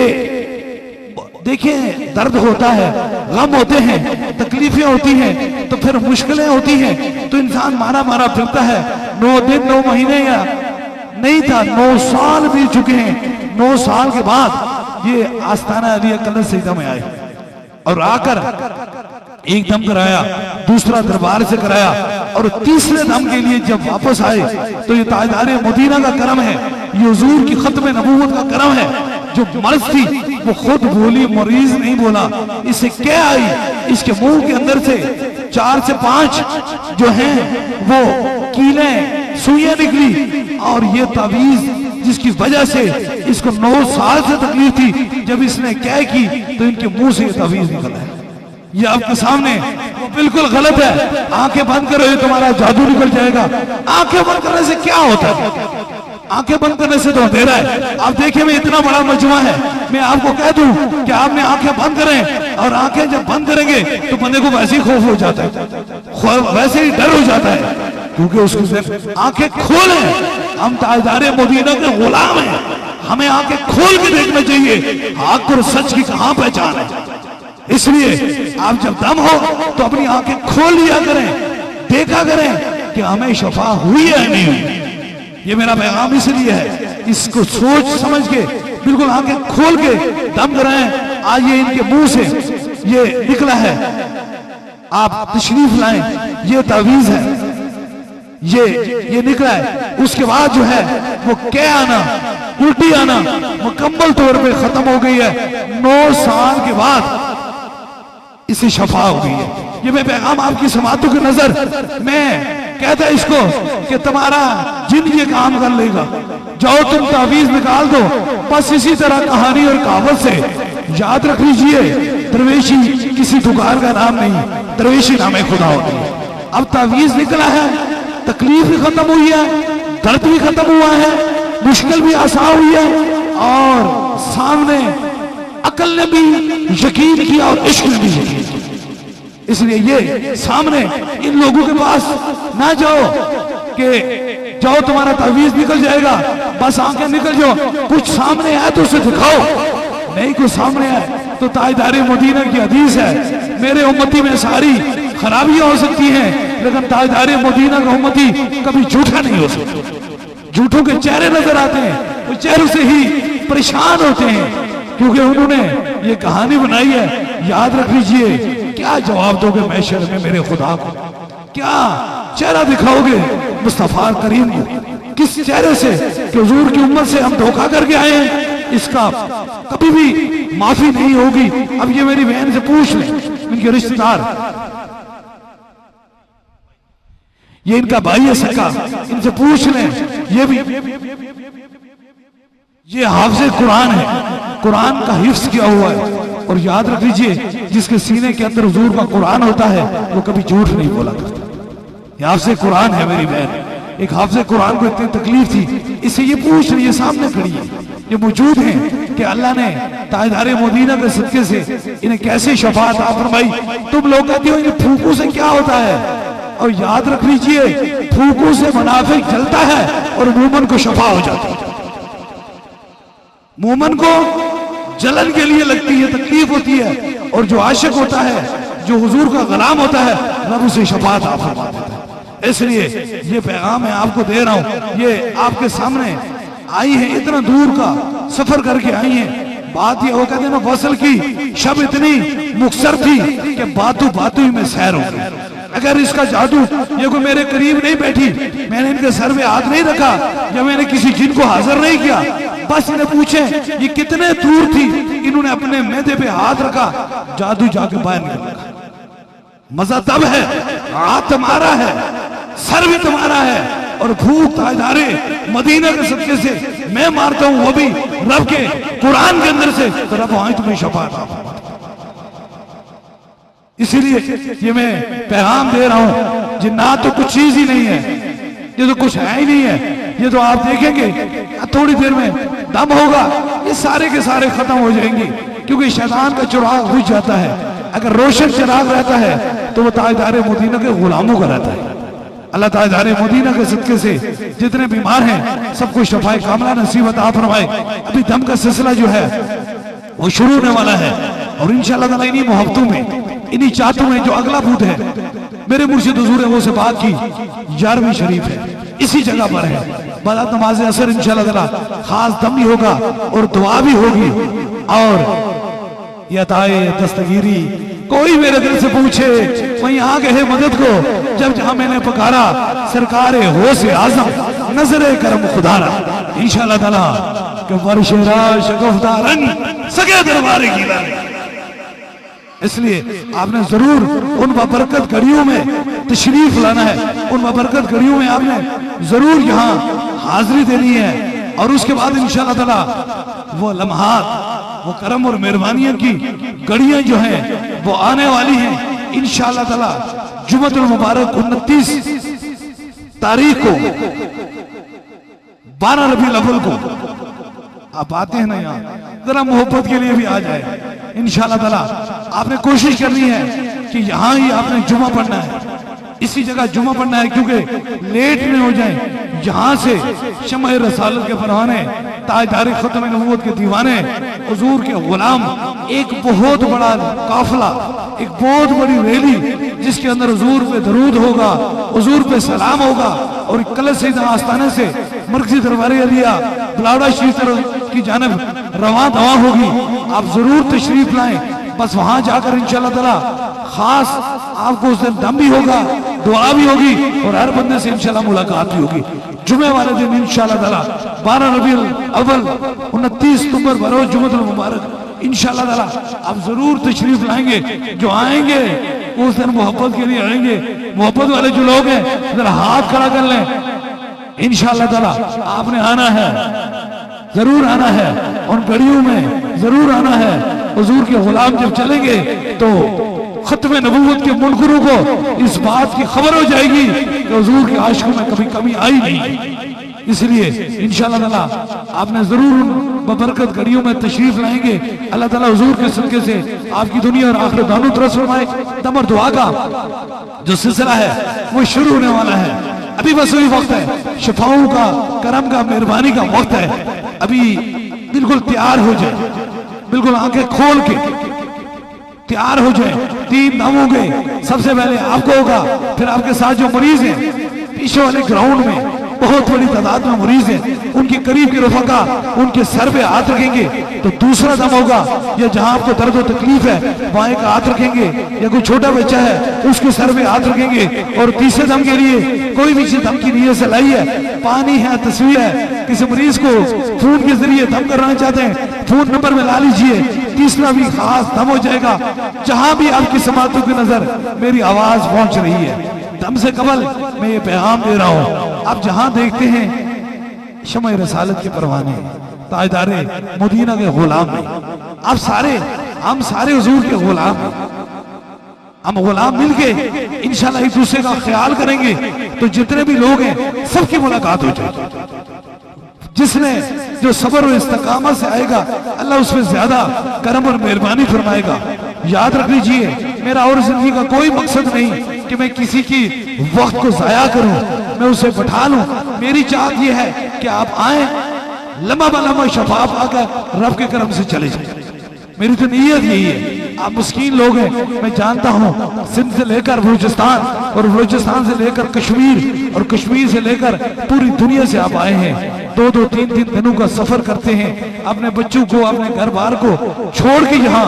B: देखिए, दर्द होता है, गम होते हैं, तकलीफें होती हैं, तो फिर मुश्किलें होती हैं, तो इंसान मारा मारा फिरता है। 9 दिन 9 महीने या नहीं था, 9 साल बीत चुके हैं। 9 साल के बाद ये आस्ताना अली अकबर सईदा में आए, और आकर एक दम कराया, दूसरा दरबार से कराया, और तीसरे दम के लिए जब वापस आए तो ये ताजदार मदीना का करम है, ये हुजूर की खत्म नबूवत का करम है। जो मर्ज थी वो खुद बोली, मरीज नहीं बोला। इसे क्या आई, इसके मुंह के अंदर से 4 से 5 जो हैं वो कीले सुइयां निकली, और ये तावीज जिसकी वजह से इसको 9 साल से तकलीफ थी, जब इसने क्या की तो इनके मुंह से ये तावीज निकला है। ये आपके सामने वो बिल्कुल गलत है। आंखें बंद करो, ये तुम्हारा जादू निकल जाएगा। आंखें बंद करने से क्या होता है? आंखें बंद करने से तो अंधेरा है। आप देखिए, मैं इतना बड़ा मजमा है, मैं आपको कह दूं कि आपने आंखें बंद करें, और आंखें जब बंद करेंगे तो बंदे को वैसे ही खौफ हो जाता है, वैसे ही डर हो जाता है। क्योंकि उसकी आंखें खोले। हम ताजदारे मदीना के गुलाम हैं, हमें आंखें खोल के देखना चाहिए हक और सच की कहां पहचान है। इसलिए आप जब दम हो तो अपनी आंखें खोल लिया करें, देखा करें कि हमें शफा हुई है नहीं हुई। ये मेरा पैगाम इसलिए है, इसको सोच समझ के बिल्कुल आंखें खोल के दम कराएं। आज ये इनके मुंह से ये निकला है, आप तशरीफ लाएं, ये तावीज है, ये निकला है। उसके बाद जो है वो क्या आना, उल्टी आना मुकम्मल तौर पे खत्म हो गई है। 9 साल के बाद इसे शफा हो गई है। ये मैं पैगाम आपकी समातों की नजर मैं कहता है इसको कि तुम्हारा जिन ये काम कर लेगा, जाओ तुम तावीज निकाल दो। बस इसी तरह कहानी और कहावत से याद रख लीजिए, दरवेशी किसी दुकान का नाम नहीं, दरवेशी नाम खुदा होती है। अब तावीज निकला है, तकलीफ भी खत्म हुई है, दर्द भी खत्म हुआ है, मुश्किल भी आसान हुई है, और सामने अकल ने भी यकीन किया और इश्क ने भी यकीन किया। इसलिए ये सामने इन लोगों के पास ना जाओ कि जाओ तुम्हारा तावीज निकल जाएगा, बस आंखें निकल जाओ, कुछ सामने आए तो उसे दिखाओ। नहीं कुछ सामने आए तो ताजदारे मदीना की हदीस है, मेरे उम्मती में सारी खराबियां हो सकती हैं लेकिन ताजदारे मदीना का उम्मती कभी झूठा नहीं हो सकता। झूठों के चेहरे नजर आते हैं, वो चेहरों से ही परेशान होते हैं, क्योंकि उन्होंने ये कहानी बनाई है। याद रख लीजिए, क्या जवाब दोगे महशर में मेरे खुदा को, क्या चेहरा दिखाओगे मुस्तफा करीम को, किस चेहरे से कि हुजूर की उम्मत से हम धोखा करके आए हैं, इसका कभी भी माफी नहीं होगी। अब ये मेरी बहन से पूछ लें, इनके रिश्तेदार, ये इनका भाई है सका, इनसे पूछ लें, ये भी ये हाफिज़ कुरान है, कुरान का हिफ्ज किया हुआ है। और याद रख लीजिए, जिसके सीने के अंदर हुजूर का कुरान होता है वो कभी झूठ नहीं बोला करता। ये हाफिज़ कुरान है मेरी बहन। एक हाफिज़ कुरान को इतनी तकलीफ थी, इससे ये पूछ रही है, सामने खड़ी है, ये मौजूद है कि अल्लाह ने ताजदारे मदीना के सदके से इन्हें कैसे शफाअत अता फरमाई। तुम लोग कहते हो इन फूकों से क्या होता है, और याद रख लीजिए फूकों से मुनाफिक जलता है और मोमिन को शफा हो जाती है। मोमिन को जलन के लिए लगती है, तकलीफ होती है, और जो आशिक होता है, जो हुजूर का गुलाम होता है, रब उसे शफाअत अता फरमा देता है। इसलिए ये पैगाम मैं आपको दे रहा हूं, ये आपके सामने आई है, इतना दूर का सफर करके आई है। बात ये हो कहते ना, वसल की शब इतनी मुक्सर थी कि बातों बातों ही में सैर हो गई। अगर इसका जादू, ये कोई मेरे करीब नहीं बैठी, मैंने इनके सर में हाथ नहीं रखा, या मैंने किसी जिन को हाजिर नहीं किया, बस इन्हें पूछे ये कितने दूर थी, इन्होंने अपने मैदे पे हाथ रखा, जादू जाके बाहर निकल गया। मजा तब है, हाथ तुम्हारा है, सर भी तुम्हारा है, और भूख ताजदारे मदीना के सदके से मैं मारता हूं, वो भी रब के कुरान के अंदर से, तो रब वहां तुम्हें शफाअत। इसीलिए ये मैं पैगाम दे रहा हूं, जिन्नात तो कुछ चीज ही नहीं है, ये तो कुछ है ही नहीं है। ये तो आप देखेंगे थोड़ी देर में दम होगा, ये सारे के सारे खत्म हो जाएंगे, क्योंकि शैतान का चिराग बुझ जाता है। अगर रोशन चिराग रहता है तो वो ताजदारे मदीना के गुलामों का रहता है। अल्लाह ताजदारे मदीना के सदके से जितने बीमार हैं सबको शफाए कामला नसीब अता फरमाए। अभी दम का सिलसिला जो है वो शुरू होने वाला है, और इंशाअल्लाह ताला इन्हीं मोहब्बतों में, इन्हीं चाहतों में जो अगला बूथ है, मेरे मुर्शिद हुजूर है वो से बात की 11वीं शरीफ है, इसी जगह पर है। बाद नमाज असर इंशाअल्लाह ताला खास दम भी होगा और दुआ भी होगी। और यताए दस्तगीरी, कोई मेरे दिल से पूछे वहीं आ गए मदद को, जब जहां मैंने पुकारा सरकारे हो से आजम नजरे करम खुदारा। इंशाअल्लाह ताला के वर्षेरा शगफ्तारन सगे दरबारे की लाने। इसलिए आपने जरूर उन बरकत घड़ियों में तशरीफ लाना है, उन बरकत घड़ियों में आपने जरूर यहाँ हाजिरी देनी है। और उसके बाद इंशाअल्लाह ताला वो लम्हात, वो करम और मेहरबानियों की घड़ियां जो हैं वो आने वाली हैं इंशाअल्लाह ताला। जुम्मतुल मुबारक 29 तारीख को 12 रबीउल अव्वल को आप आते हैं ना, यहाँ जरा मोहब्बत के लिए भी आ जाए इंशाअल्लाह ताला। आपने कोशिश करनी है कि यहाँ ही आपने जुमा पढ़ना है, इसी जगह जुमा पढ़ना है, क्योंकि लेट में हो जाए। यहाँ से शमअ रसालत के परवाने, ताजदार खत्म नबूवत के दीवाने, हुजूर के गुलाम, एक बहुत बड़ा काफिला, एक बहुत बड़ी रैली, जिसके अंदर हुजूर पे दरूद होगा, हुजूर पे सलाम होगा, और कल सीधा आस्थाने से मरकजी दरबार अलिया बलावड़ा शरीफ की जानब रवां दवा होगी। आप जरूर तशरीफ लाएं। बस वहां जाकर इंशाअल्लाह ताला खास आपको उस दिन दम भी होगा, दुआ भी होगी, और हर बंदे से इंशाअल्लाह मुलाकात भी होगी। जुमे वाले दिन इंशाअल्लाह ताला 12 रबीउल अव्वल 29 सितंबर बरोज जुम्मतुल मुबारक इंशाअल्लाह ताला आप जरूर तशरीफ लाएंगे। जो आएंगे उस दिन मोहब्बत के लिए आएंगे। मोहब्बत वाले जो लोग हैं जरा हाथ खड़ा कर लें। इंशाअल्लाह ताला आपने आना है, जरूर आना है, उन घड़ियों में जरूर आना है। हुजूर के गुलाम जब चलेंगे तो खत्म नबूवत के मुनकरों को इस बात की खबर हो जाएगी कि हुजूर के आशिकों में कभी कमी आई नहीं। इसलिए इंशाअल्लाह ताला आपने जरूर बबरकत घड़ियों में तशरीफ लाएंगे। अल्लाह ताला हुजूर के सदके से आपकी दुनिया और आखिरत दोनों तरफ फरमाए। दम और दुआ का जो सिलसिला है वो शुरू होने वाला है। अभी बस वही वक्त है, शफाओं का, करम का, मेहरबानी का वक्त है। अभी बिल्कुल तैयार हो जाए, बिल्कुल आंखें खोल के तैयार हो जाए। 3 दम होंगे, सबसे पहले आपको होगा, फिर आपके साथ जो मरीज हैं पीछे वाले ग्राउंड में बहुत बड़ी तादाद में मरीज हैं, उनके करीब के रफका उनके सर पे हाथ रखेंगे। तो दूसरा दम होगा, या जहां आपको दर्द और तकलीफ है वहां एक हाथ रखेंगे, या कोई छोटा बच्चा है उसके सर पे हाथ रखेंगे। और तीसरे दम के लिए कोई भी चीज दम की नीयत से लाई है, पानी है, तस्वीर है, किसी मरीज को खून के जरिए दम करना चाहते हैं, फोन नंबर में ला लीजिए। तीसरा भी खास दम हो जाएगा। जहां भी आपकी समातों की नजर मेरी आवाज पहुंच रही है, दम से कबल मैं ये पैगाम दे रहा हूं। आप जहां देखते हैं शमअ रसालत के परवाने, ताजदारे मदीना के गुलाम हैं। आप सारे, हम सारे हुजूर के गुलाम हैं। हम गुलाम मिलके इंशाल्लाह एक दूसरे का ख्याल करेंगे तो जितने भी लोग हैं सबकी मुलाकात हो जाएगी। जिसने जो सबर और इस्तकामत से आएगा अल्लाह उसमें ज्यादा करम और मेहरबानी फरमाएगा। याद रख लीजिए, मेरा और जिंदगी का कोई मकसद नहीं कि मैं किसी की वक्त को जाया करूं, मैं उसे बैठा लूं। मेरी चाहत यह है कि आप आए, लम्हा बलम्हा शफाफ आकर रब के करम से चले जाए। मेरी तो नीयत यही है। आप मुस्किन लोग हैं, मैं जानता हूँ। सिंध से लेकर बलूचिस्तान और बलूचिस्तान से लेकर कश्मीर और कश्मीर से लेकर पूरी दुनिया से आप आए हैं। 2-2, 3-3 दिनों का सफर करते हैं, अपने बच्चों को, अपने घर बार को छोड़ के यहाँ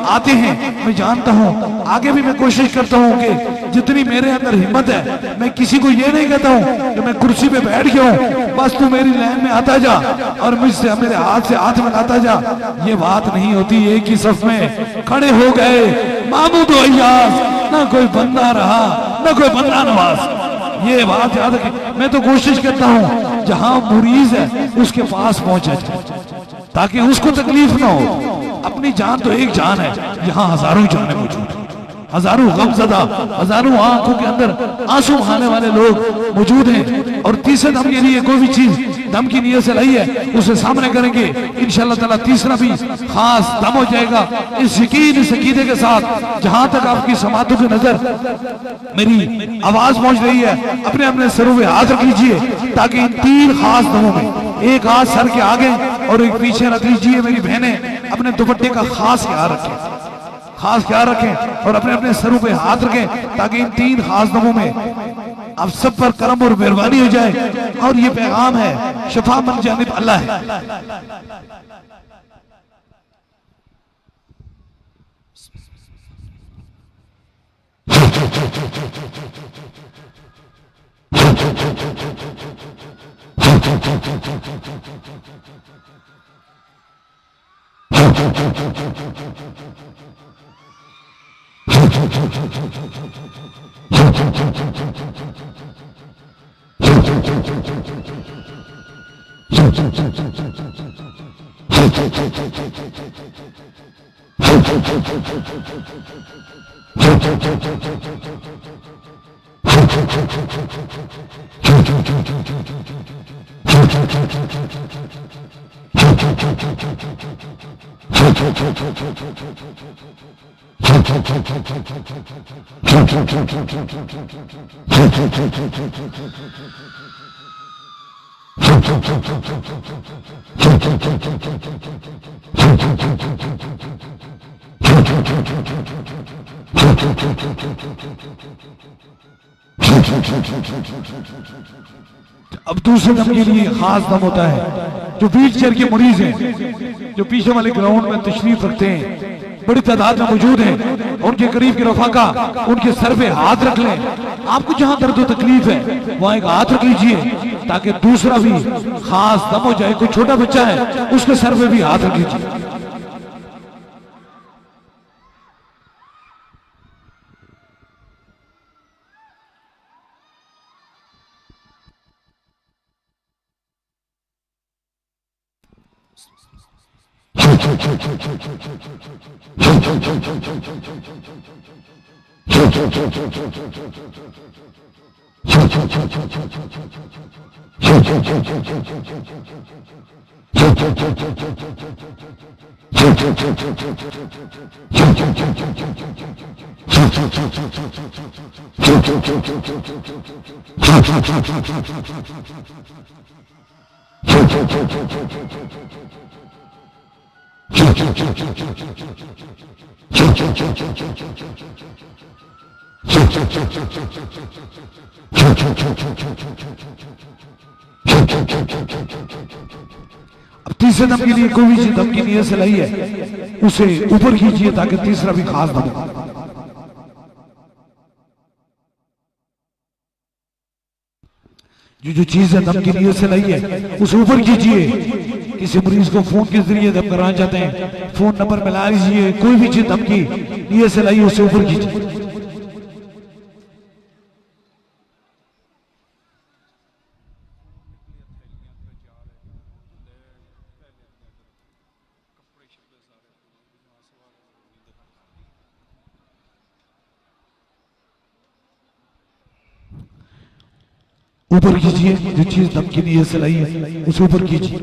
B: आते हैं। मैं जानता हूँ, आगे भी मैं कोशिश करता हूँ कि जितनी मेरे अंदर हिम्मत है, मैं किसी को ये नहीं कहता हूँ कि मैं कुर्सी पे बैठ गया हूँ, बस तू मेरी लाइन में आता जा और मुझसे मेरे हाथ से हाथ मिलाता जा। ये बात नहीं होती। एक ही सफ में खड़े हो गए महमूद अय्याज, ना कोई बंदा रहा ना कोई बंदा नवाज। ये बात याद रखिए। मैं तो कोशिश करता हूँ जहां मरीज है उसके पास पहुंचा जाए ताकि उसको तकलीफ ना हो। अपनी जान तो एक जान है, यहाँ हजारों जानें मौजूद हैं, हजारों गमज़दा, हजारों आंखों के अंदर आंसू बहाने वाले लोग मौजूद हैं। और तीसरे दम के लिए कोई भी चीज दम की नीयत से लाई है उसे सामने करेंगे इंशाअल्लाह ताला। तीसरा भी खास दम हो जाएगा इस यकीन, इस अकीदे के साथ। जहां तक आपकी समातों की नजर मेरी आवाज पहुंच रही है, अपने अपने सरों पे हाथ रख लीजिए ताकि इन 3 खास दमों में एक हाथ सर के आगे और एक पीछे रख लीजिए। मेरी बहनें अपने दुपट्टे का खास ख्याल रखें, खास ख्याल रखें और अपने अपने सरों पे हाथ रखें ताकि इन 3 खास दमों में आप सब पर करम और मेहरबानी हो जाए। और ये पैगाम है, शफा मन जानिब अल्लाह है। अब दूसरे दम के लिए खास दम होता है। जो व्हील चेयर के मरीज हैं, जो पीछे वाले ग्राउंड में तशरीफ रखते हैं, बड़ी तादाद में मौजूद हैं, उनके करीब के रफाका उनके सर पे हाथ रख लें। आपको जहां दर्द तकलीफ है वहां एक हाथ रख लीजिए ताकि दूसरा भी खास दम हो जाए। कोई छोटा बच्चा है उसके सर पे भी हाथ रख लीजिए। अब तीसरे दम के लिए कोई भी चीज दम की नीयत से लाई है उसे ऊपर खींचिए ताकि तीसरा भी खास दम हो। जो चीज है दम की नीयत से लाई है उसे ऊपर खींचिए। किसी मरीज को फोन के जरिए दम कराना चाहते हैं, फोन नंबर मिला लीजिए। कोई भी चीज दम की नीयत से लाई उसे ऊपर खींचिए। ऊपर कीजिए। जो चीज दम की नीयत से लाई है उसे ऊपर कीजिए।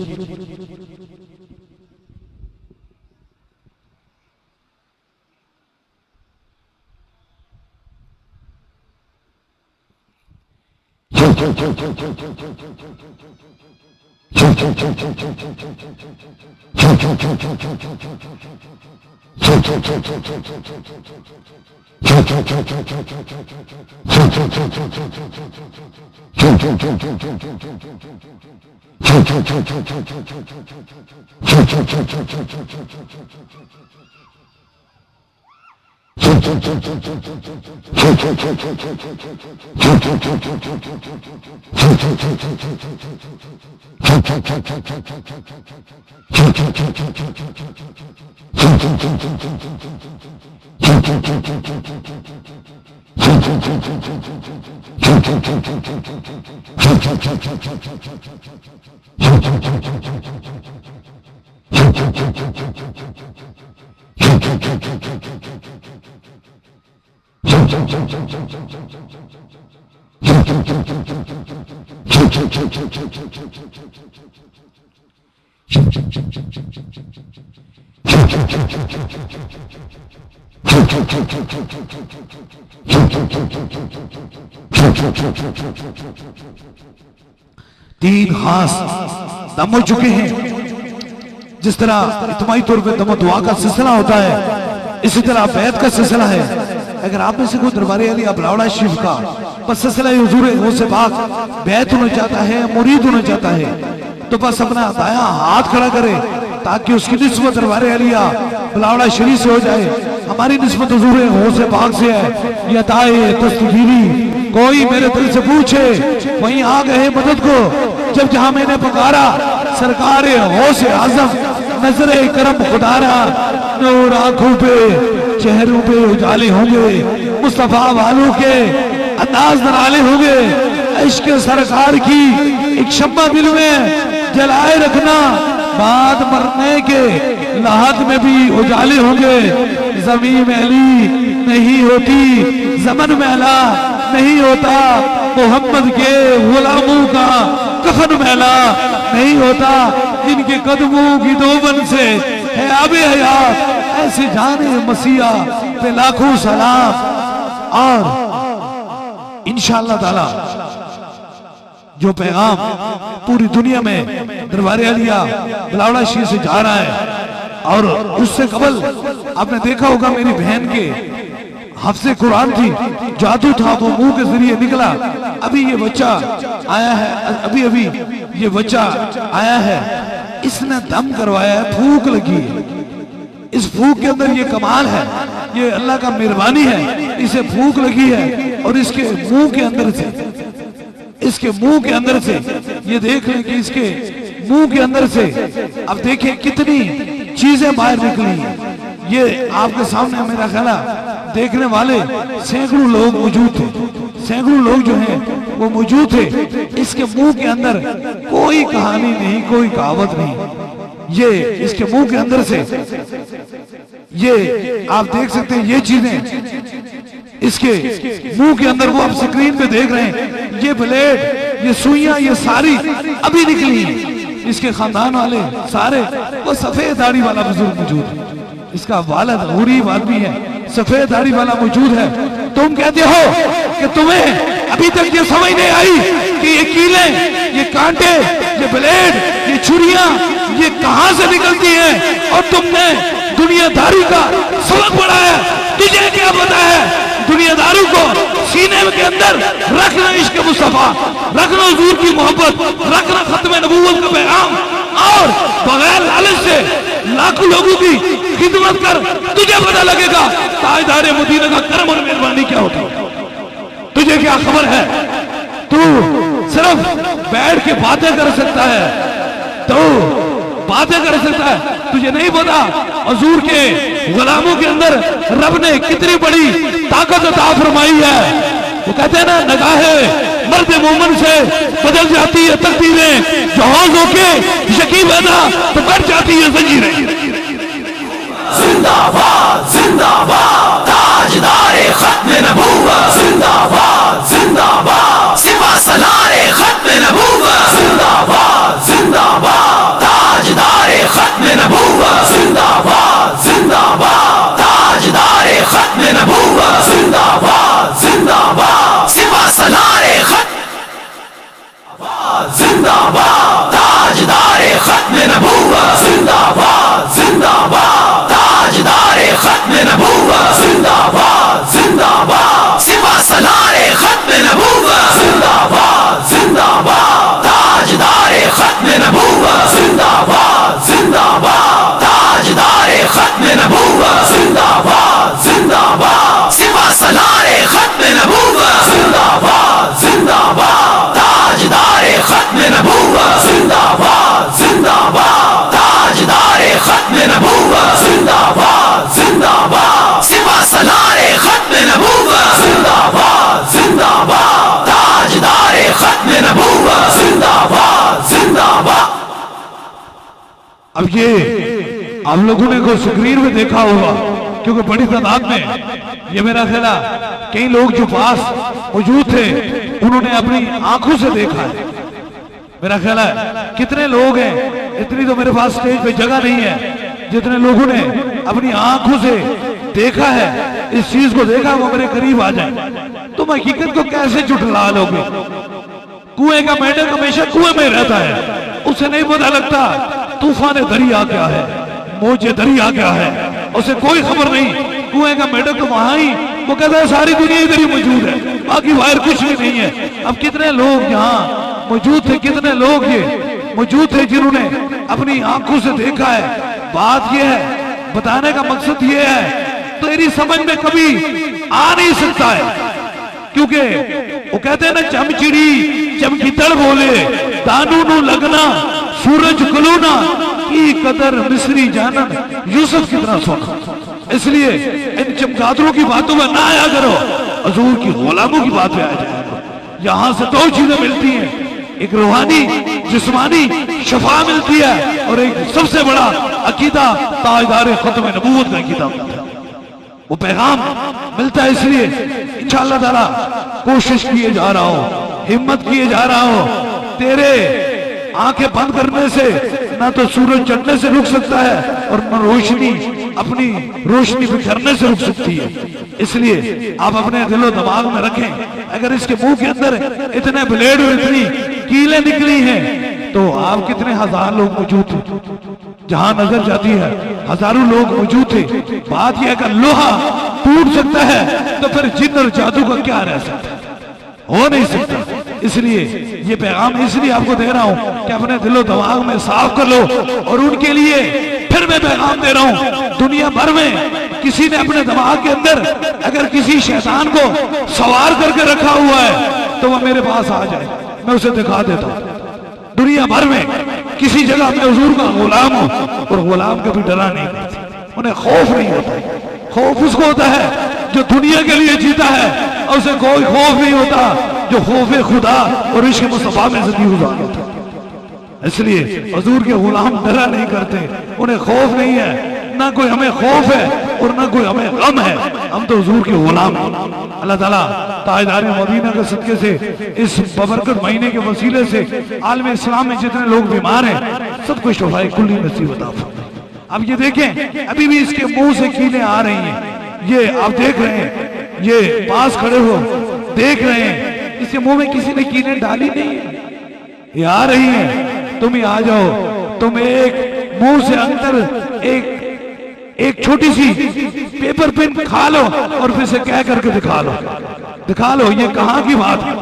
B: तीन खास दम हो चुके हैं। जिस तरह इज्तिमाई तौर पे दम दुआ का सिलसिला होता है, इसी तरह बैत का सिलसिला है। अगर आप में से कोई दरबारे अली अबलावड़ा शिव का बस सिलसिला हुजूर गौसे पाक बैत होना चाहता है, मुरीद होना चाहता है, तो बस अपना दायां हाथ खड़ा करे ताकि उसकी निस्बत दरबारे अलिया बलावड़ा शरीफ से हो जाए। हमारी निस्बत हुजूर गौसे पाक से है। यह ताए तस्वीरी कोई मेरे दिल से पूछे वहीं आ गए मदद को। जब जहां मैंने पुकारा सरकार गौसे आजम नजरे करम खुदारा, नूर आंखों पे चेहरों पे उजाले होंगे, मुस्तफा वालों के अंदाज नराले होंगे। इश्क सरकार की एक शम्मा दिल में जलाए रखना, बाद मरने के लाहत में भी उजाले होंगे। जमीन मैली नहीं होती, जमन मैला नहीं होता, मोहम्मद के गुलामों का कफन मैला नहीं होता। जिनके कदमों की दोबन से है आबे हयात ऐसे जाने मसीहा पे लाखों सलाम। और इंशाअल्लाह ताला जो पैगाम पूरी दुनिया में दरबारे आलिया बिलावड़ा शीर से जा रहा है, और उससे कबल आपने देखा होगा मेरी बहन के हफ्ज़े कुरान थी, जादू था वो मुंह के जरिए निकला। अभी ये बच्चा आया है, अभी अभी ये बच्चा आया है, इसने दम करवाया है, फूंक लगी है। इस फूंक के अंदर ये कमाल है, ये अल्लाह का मेहरबानी है, इसे फूंक लगी है और इसके मुंह के अंदर से, इसके मुंह के अंदर से ये देख लें कि इसके मुंह के अंदर से अब देखें कितनी चीजें बाहर निकली हैं। ये आपके सामने मेरा ख्याल देखने वाले सैकड़ों लोग मौजूद थे, सैकड़ों लोग जो हैं वो मौजूद थे। इसके मुंह के अंदर कोई कहानी नहीं, कोई कहावत नहीं, ये इसके मुंह के अंदर से ये आप देख सकते हैं, ये चीजें इसके मुंह के अंदर वो आप स्क्रीन पे देख रहे हैं, ये ब्लेड, ये सुइयां, ये सारी अभी निकली हैं। इसके खानदान वाले सारे, वो सफेद दाढ़ी वाला बुजुर्ग मौजूद है, इसका वालिद गरीब आदमी है, सफेद दाढ़ी वाला मौजूद है। तुम कहते हो कि तुम्हें अभी तक ये समझ नहीं आई कि ये कीले, ये कांटे, ये ब्लेड, ये छुरियां ये कहां से निकलती हैं, और तुमने दुनियादारी का सबक पढ़ाया। तुझे क्या पता है दुनियादारी को सीने के अंदर रखना, इश्क मुस्तफा रखना, हुजूर की मोहब्बत रखना, खत्म नबूवत का पैगाम, और बगैर लालच से लाखों लोगों की खिदमत कर। तुझे पता लगेगा ताजदार मदीना का करम और मेहरबानी क्या होता है। तुझे क्या खबर है, तू सिर्फ बैठ के बातें कर सकता है, तो बातें कर सकता है, तुझे नहीं पता हुजूर के गुलामों के अंदर रब ने कितनी बड़ी ताकत अता फरमाई है। वो कहते हैं ना, निगाहें मर्द मोमन से बदल जाती है तकदीरें, जहाज होके यकीन बना तो बढ़ जाती है जंजीरें।
A: जिंदाबाद जिंदाबाद ताजदारे खत्म नबूवत, जिंदाबाद जिंदाबाद सिपा सलारे खत्म नबूवत, जिंदाबाद जिंदाबाद ताजदारे खत्म नबूवत, जिंदाबाद जिंदाबाद ताजदारे खत्म नबूवत, जिंदाबाद जिंदाबाद सिपा सलारे जिंदाबाद ताजदारे खत्म नबूवत, जिंदाबाद जिंदाबाद ताजदारे खत्म नबूवत, जिंदाबाद जिंदाबाद सिपा सलारे खत्म नबूवत, जिंदाबाद जिंदाबाद ताजदारे खत्म नबूवत, जिंदाबाद जिंदाबाद ताजदारे खत्म नबूवत, जिंदाबाद जिंदाबाद सिपा सलारे खत्म नबूवत, जिंदाबाद जिंदाबाद ताजदारे खत्म नबूवत, जिंदाबाद जिंदाबाद ताजदारे खत्म नबूवत, जिंदाबाद जिंदाबाद सिपा सलारे खत्म नबूवत, जिंदाबाद जिंदाबाद ताजदारे खत्म नबूवत, जिंदाबाद जिंदाबाद।
B: अब ये आप लोगों ने को स्क्रीन में देखा होगा, क्योंकि बड़ी तादाद में ये मेरा ख्याल कई लोग जो पास मौजूद थे उन्होंने अपनी आंखों से देखा है। मेरा ख्याल है कितने लोग हैं, इतनी तो मेरे पास स्टेज पे जगह नहीं है, जितने लोगों ने अपनी आंखों से देखा है, इस चीज को देखा, वो मेरे करीब आ जाए। तुम हकीकत को कैसे झुठला लोगे? कुएं का मेंढक हमेशा कुएं में रहता है, उसे नहीं पता लगता तूफान दरिया क्या है, मौजे दरिया क्या है, उसे कोई खबर नहीं। कुएं का मेंढक तो वहां ही, वो कहता है सारी दुनिया इधर ही मौजूद है, बाकी बाहर कुछ भी नहीं है। अब कितने लोग यहाँ मौजूद थे, कितने लोग ये मौजूद थे जिन्होंने अपनी आंखों से देखा है। बात ये है, बताने का मकसद ये है, तेरी समझ में कभी आ नहीं सकता है, क्योंकि वो कहते हैं ना, चमचिड़ी चमकीतड़ बोले दानू नू लगना सूरज कलूना की कदर मिस्री जानन यूसुफ कितना सोना। इसलिए इन चमगादड़ों की बातों में ना आया करो, हुजूर की गुलामों की बात पे आ जाया करो। यहाँ से दो चीजें मिलती हैं, एक रूहानी जिस्मानी शफा मिलती है, और एक सबसे बड़ा अकीदा ताजदार खत्म नबूवत का अकीदा मिलता है, वो पैगाम मिलता है। इसलिए इंशाअल्लाह ताला कोशिश किए जा रहा हो, हिम्मत किए जा रहा हो, तेरे आंखें बंद करने से ना तो सूरज चढ़ने से रुक सकता है और न रोशनी अपनी रोशनी बिखरने से रुक सकती है। इसलिए आप अपने दिलो दिमाग में रखें, अगर इसके मुंह के अंदर इतने ब्लेड और इतनी कीलें निकली हैं तो आप कितने हजार लोग मौजूद थे, जहां नजर जाती है हजारों लोग मौजूद थे। बात यह अगर लोहा टूट सकता है तो फिर जिन्न और जादू का क्या रह सकता है, हो नहीं सकता। इसलिए ये पैगाम इसलिए आपको दे रहा हूं कि अपने दिलो दिमाग में साफ कर लो। और उनके लिए फिर मैं पैगाम दे रहा हूं, दुनिया भर में किसी ने अपने दिमाग के अंदर अगर किसी शैतान को सवार करके रखा हुआ है तो वह मेरे पास आ जाए, मैं उसे दिखा देता हूं। दुनिया भर में किसी जगह अपने हुजूर का गुलाम हो और गुलाम कभी डरा नहीं करते, उन्हें खौफ नहीं होता। खौफ उसको होता है जो दुनिया के लिए जीता है, और उसे कोई खौफ नहीं होता जो खौफे खुदा और इश्क मुस्तफा में जिंदगी गुजार होता है। इसलिए हुजूर के गुलाम डरा नहीं करते, उन्हें खौफ नहीं है, ना कोई हमें खौफ है और ना कोई हमें गम है, हम तो हुजूर के गुलाम हैं। अल्लाह ताला ताजदार मदीना के सदके से इस बबरकत महीने के वसीले से आलम इस्लाम में जितने लोग बीमार हैं सबको शफाए कुल्ली नसीब अता फरमाए। अब ये देखें, अभी भी इसके मुंह से कीलें आ रही हैं, ये आप देख रहे हैं, ये पास खड़े हो देख रहे हैं, इसके मुंह में किसी ने कीलें डाली नहीं है, ये आ रही हैं। तुम ही आ जाओ, तुम एक मुंह से अंदर एक छोटी सी पेपर पेन खा लो और फिर से कह करके दिखा लो, ये कहां की बात है।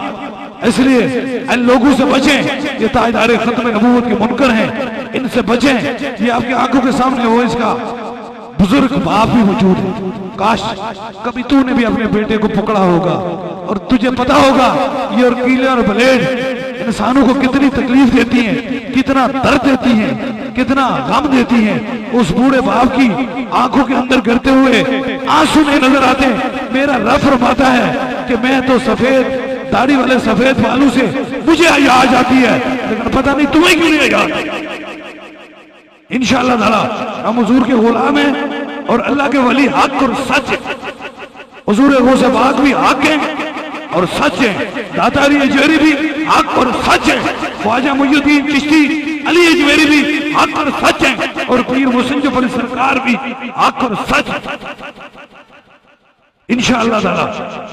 B: इसलिए इन लोगों से बचें, ये ताजदार खत्म नबूवत के मुनकर हैं, इनसे बचें। ये आपकी आंखों के सामने हो, इसका बुजुर्ग बाप भी मौजूद है। काश कभी तूने भी अपने बेटे को पकड़ा होगा और तुझे पता होगा ये और कीले और ब्लेड इंसानों को कितनी तकलीफ देती हैं, कितना दर्द देती हैं, कितना गम देती हैं। उस बूढ़े बाप की आंखों के अंदर गिरते हुए आंसू नहीं नजर आते। मेरा रब फरमाता है कि मैं तो सफेद दाढ़ी वाले सफेद बालू से मुझे याद जाती है, लेकिन पता नहीं तुम्हें क्यों नहीं याद। इंशाअल्लाह ताला हम हुजूर के गुलाम हैं और अल्लाह के वली हक और सच है। हुजूर गौसे पाक भी हक है और सच है, दातारी अजमेरी भी हक और सच है, ख्वाजा मुइनुद्दीन चिश्ती अली अजमेरी भी हक और सच है, और पीर मुहसिन जफरी सरकार भी हक और सच है। इंशाअल्लाह ताला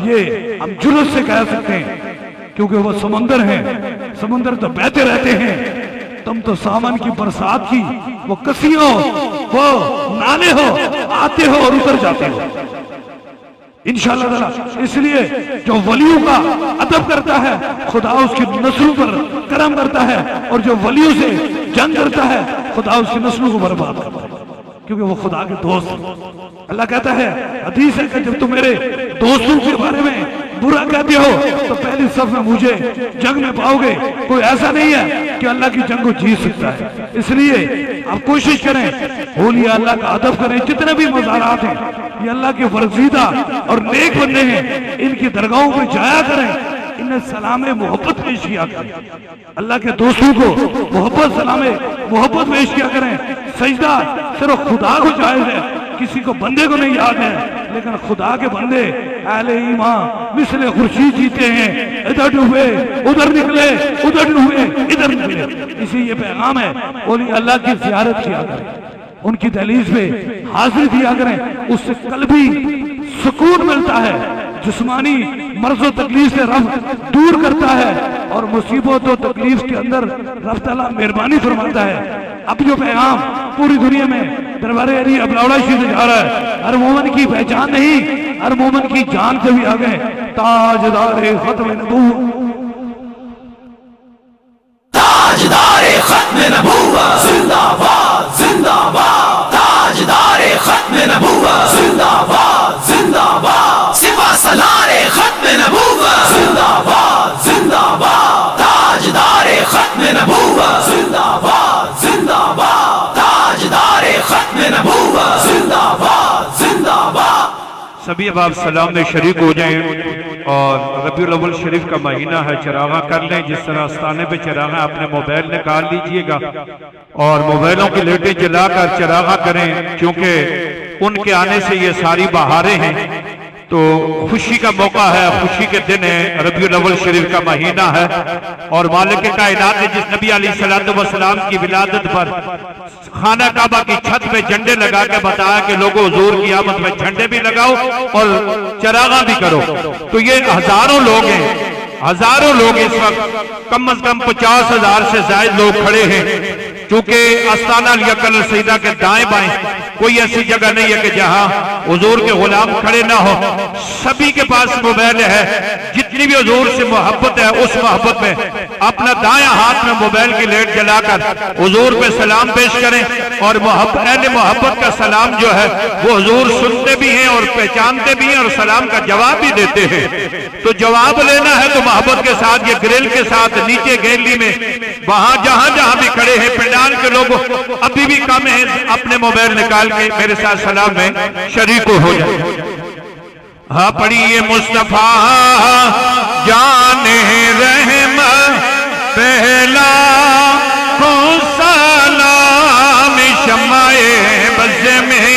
B: ये हम जुर्रत से कह सकते हैं, क्योंकि वो समंदर है, समंदर तो बहते रहते हैं, तुम तो सावन की बरसात की वो कसियों वो नाले हो, आते हो और उतर जाते हो। इंशाअल्लाह ताला इसलिए जो वलियों का अदब करता है खुदा उसकी नस्लों पर करम करता है, और जो वलियों से जंग करता है खुदा उसकी नस्लों को बर्बाद करता है, क्योंकि वो खुदा के दोस्त हैं। अल्लाह कहता है, हदीस है कि जब तुम मेरे दोस्तों के बारे में बुरा कहते हो तो पहली सफ में मुझे जंग में पाओगे। कोई ऐसा नहीं है कि अल्लाह की जंग को जीत सकता है। इसलिए आप कोशिश करें, होली अल्लाह का अदब करें। जितने भी मज़ारात हैं ये अल्लाह के वर्जीदा और नेक बंदे हैं, इनकी दरगाहों में जाया करें, इन्हें सलामे मोहब्बत पेश किया करें, अल्लाह के दोस्तों को मोहब्बत सलामे मोहब्बत पेश किया करें। सजदा सिर्फ खुदा को जायज है, किसी को बंदे को नहीं याद है, लेकिन खुदा के बंदे अहले ईमान मिसले खुर्शीद जीते हैं, इधर डूबे उधर निकले, उधर डूबे इधर निकले। इसी ये पैगाम है, बोली अल्लाह की ज़ियारत किया करें, उनकी दहलीज पे हाजिर दिया करें, उससे कल्बी सुकून मिलता है, जिस्मानी मर्ज़ और तकलीफ से रब दूर करता है, और मुसीबत और तकलीफ के अंदर रब तआला मेहरबानी फरमाता है। अब जो पैगाम पूरी दुनिया में दरबारे अली अबलौड़ा शरीफ जा रहा है, हर मोमिन की पहचान नहीं, हर मोमिन की जान से भी आगे ताजदारे खत्म नबूवत,
A: ताजदारे खत्म नबूवत जिंदाबाद जिंदाबाद, ताजदारे खत्म नबूवत जिंदाबाद जिंदाबाद, सिपा सलारे खत्म नबूवत जिंदाबाद जिंदाबाद, ताजदारे खत्म नबूवत जिंदाबाद जिंदाबाद, ताजदारे खत्म नबूवत जिंदाबाद जिंदाबाद।
C: सभी अब आप सलाम में शरीक हो जाएं, और रबीउल अव्वल शरीफ का महीना है, चरागा कर लें। जिस तरह आस्थाने पे चरागा अपने मोबाइल निकाल लीजिएगा और मोबाइलों की लाइटें जलाकर चरागा करें, क्योंकि उनके आने से ये सारी बहारें हैं। तो खुशी का मौका है, खुशी के दिन है, रबीउल अव्वल शरीफ का महीना है और मालिक कायनात ने जिस नबी अलैहिस्सलातु वस्सलाम की विलादत पर खाना काबा की छत पे झंडे लगा के बताया कि लोगों हुजूर की आमद में झंडे भी लगाओ और चरागा भी करो। तो ये हजारों लोग हैं, हजारों लोग इस वक्त कम से कम 50,000 से ज्यादा लोग खड़े हैं। क्योंकि आस्ताना अल सईदा के दाएं बाएं कोई ऐसी जगह नहीं है कि जहां हुजूर के गुलाम खड़े ना हो। सभी के पास मोबाइल है, जितनी भी हुजूर से मोहब्बत है उस मोहब्बत में अपना दायां हाथ में मोबाइल की लाइट जलाकर हुजूर पे सलाम पेश करें और मोहब्बत का सलाम जो है वो हुजूर सुनते भी हैं और पहचानते भी हैं और सलाम का जवाब भी देते हैं। तो जवाब लेना है तो मोहब्बत के साथ, ये ग्रिल के साथ नीचे गैलरी में वहां जहां जहां भी खड़े हैं पंडाल के लोग अभी भी कम है, अपने मोबाइल निकाल के मेरे साथ सलाम में शरीक हो जाए। हाँ पढ़िए मुस्तफा जाने रहम पहला को सलाम शमाए बज़ में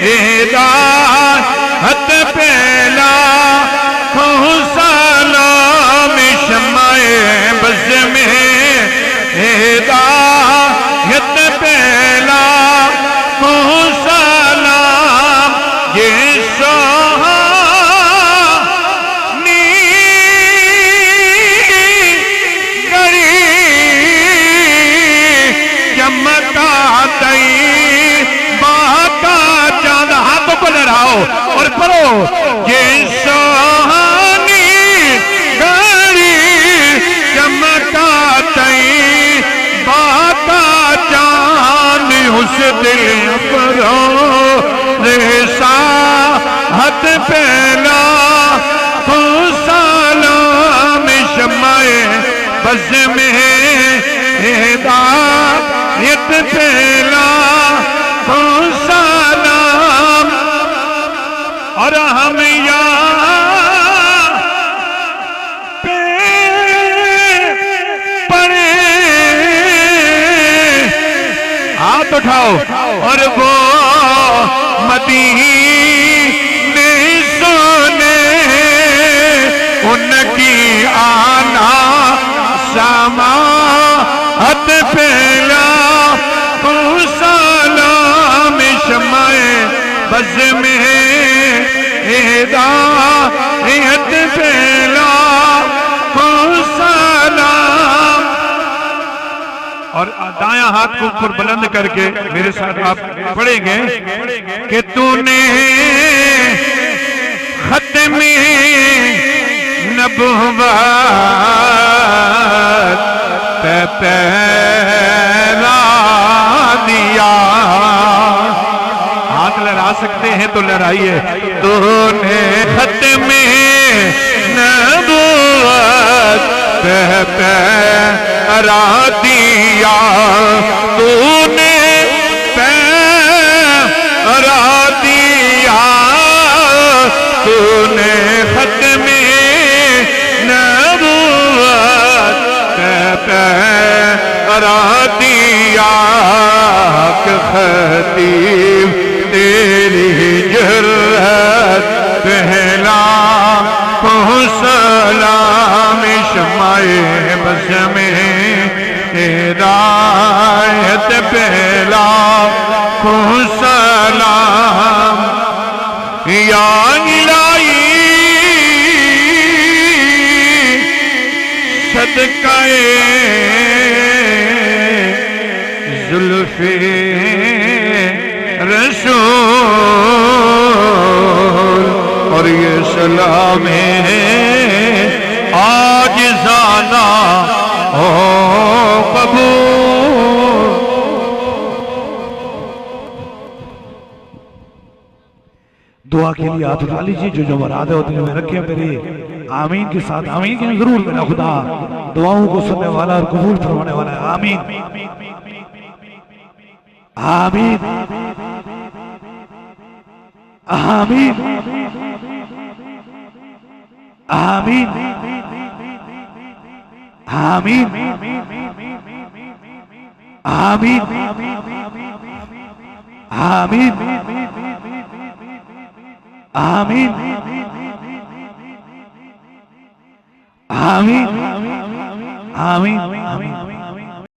C: हिदायत पहला को सलाम शमाए बज़ में हिदायत पहला को सलाम ये और पढ़ो ये सोहानी गरी चमका तई बाका जान उस दिल परो रेसा हथ पहला हो सलाम शमाए बज़ में हिदायत पहला हो सलाम। और हम यहाँ पे पड़े हाथ उठाओ और वो मदीने सोने उनकी आना समाअत पहला सलाम शमाए बज़ में हिदायत पहला सलाम। और दायां हाथ को ऊपर बुलंद करके मेरे साथ आप पढ़ेंगे कि तूने खत्मे नबुव्वत पे पहरा दिया। हाथ लहरा सकते हैं तो लहराइए। तूने खत्मे नबुव्वत पे पहरा दिया, तूने पहरा दिया, तूने खत्मे नबुव्वत पे पहरा दिया। खतीब तेरी जुर्रत पहला को सलाम शमाए बज़ में हिदायत पहला को सलाम। या इलाही सदकाए जुल्फ़े रसूल और ये सलाम है आज जाना हो कबूल।
B: दुआ के लिए हाथ उठा लीजिए, जो जो मुराद है वो दिल में रखे मेरे आमीन के साथ। आमीन के जरूर मेरा खुदा दुआओं को सुनने वाला और कबूल फरमाने वाला है। आमीन आमीन आमीन आमीन आमीन आमीन आमीन आमीन आमीन आमीन आमीन।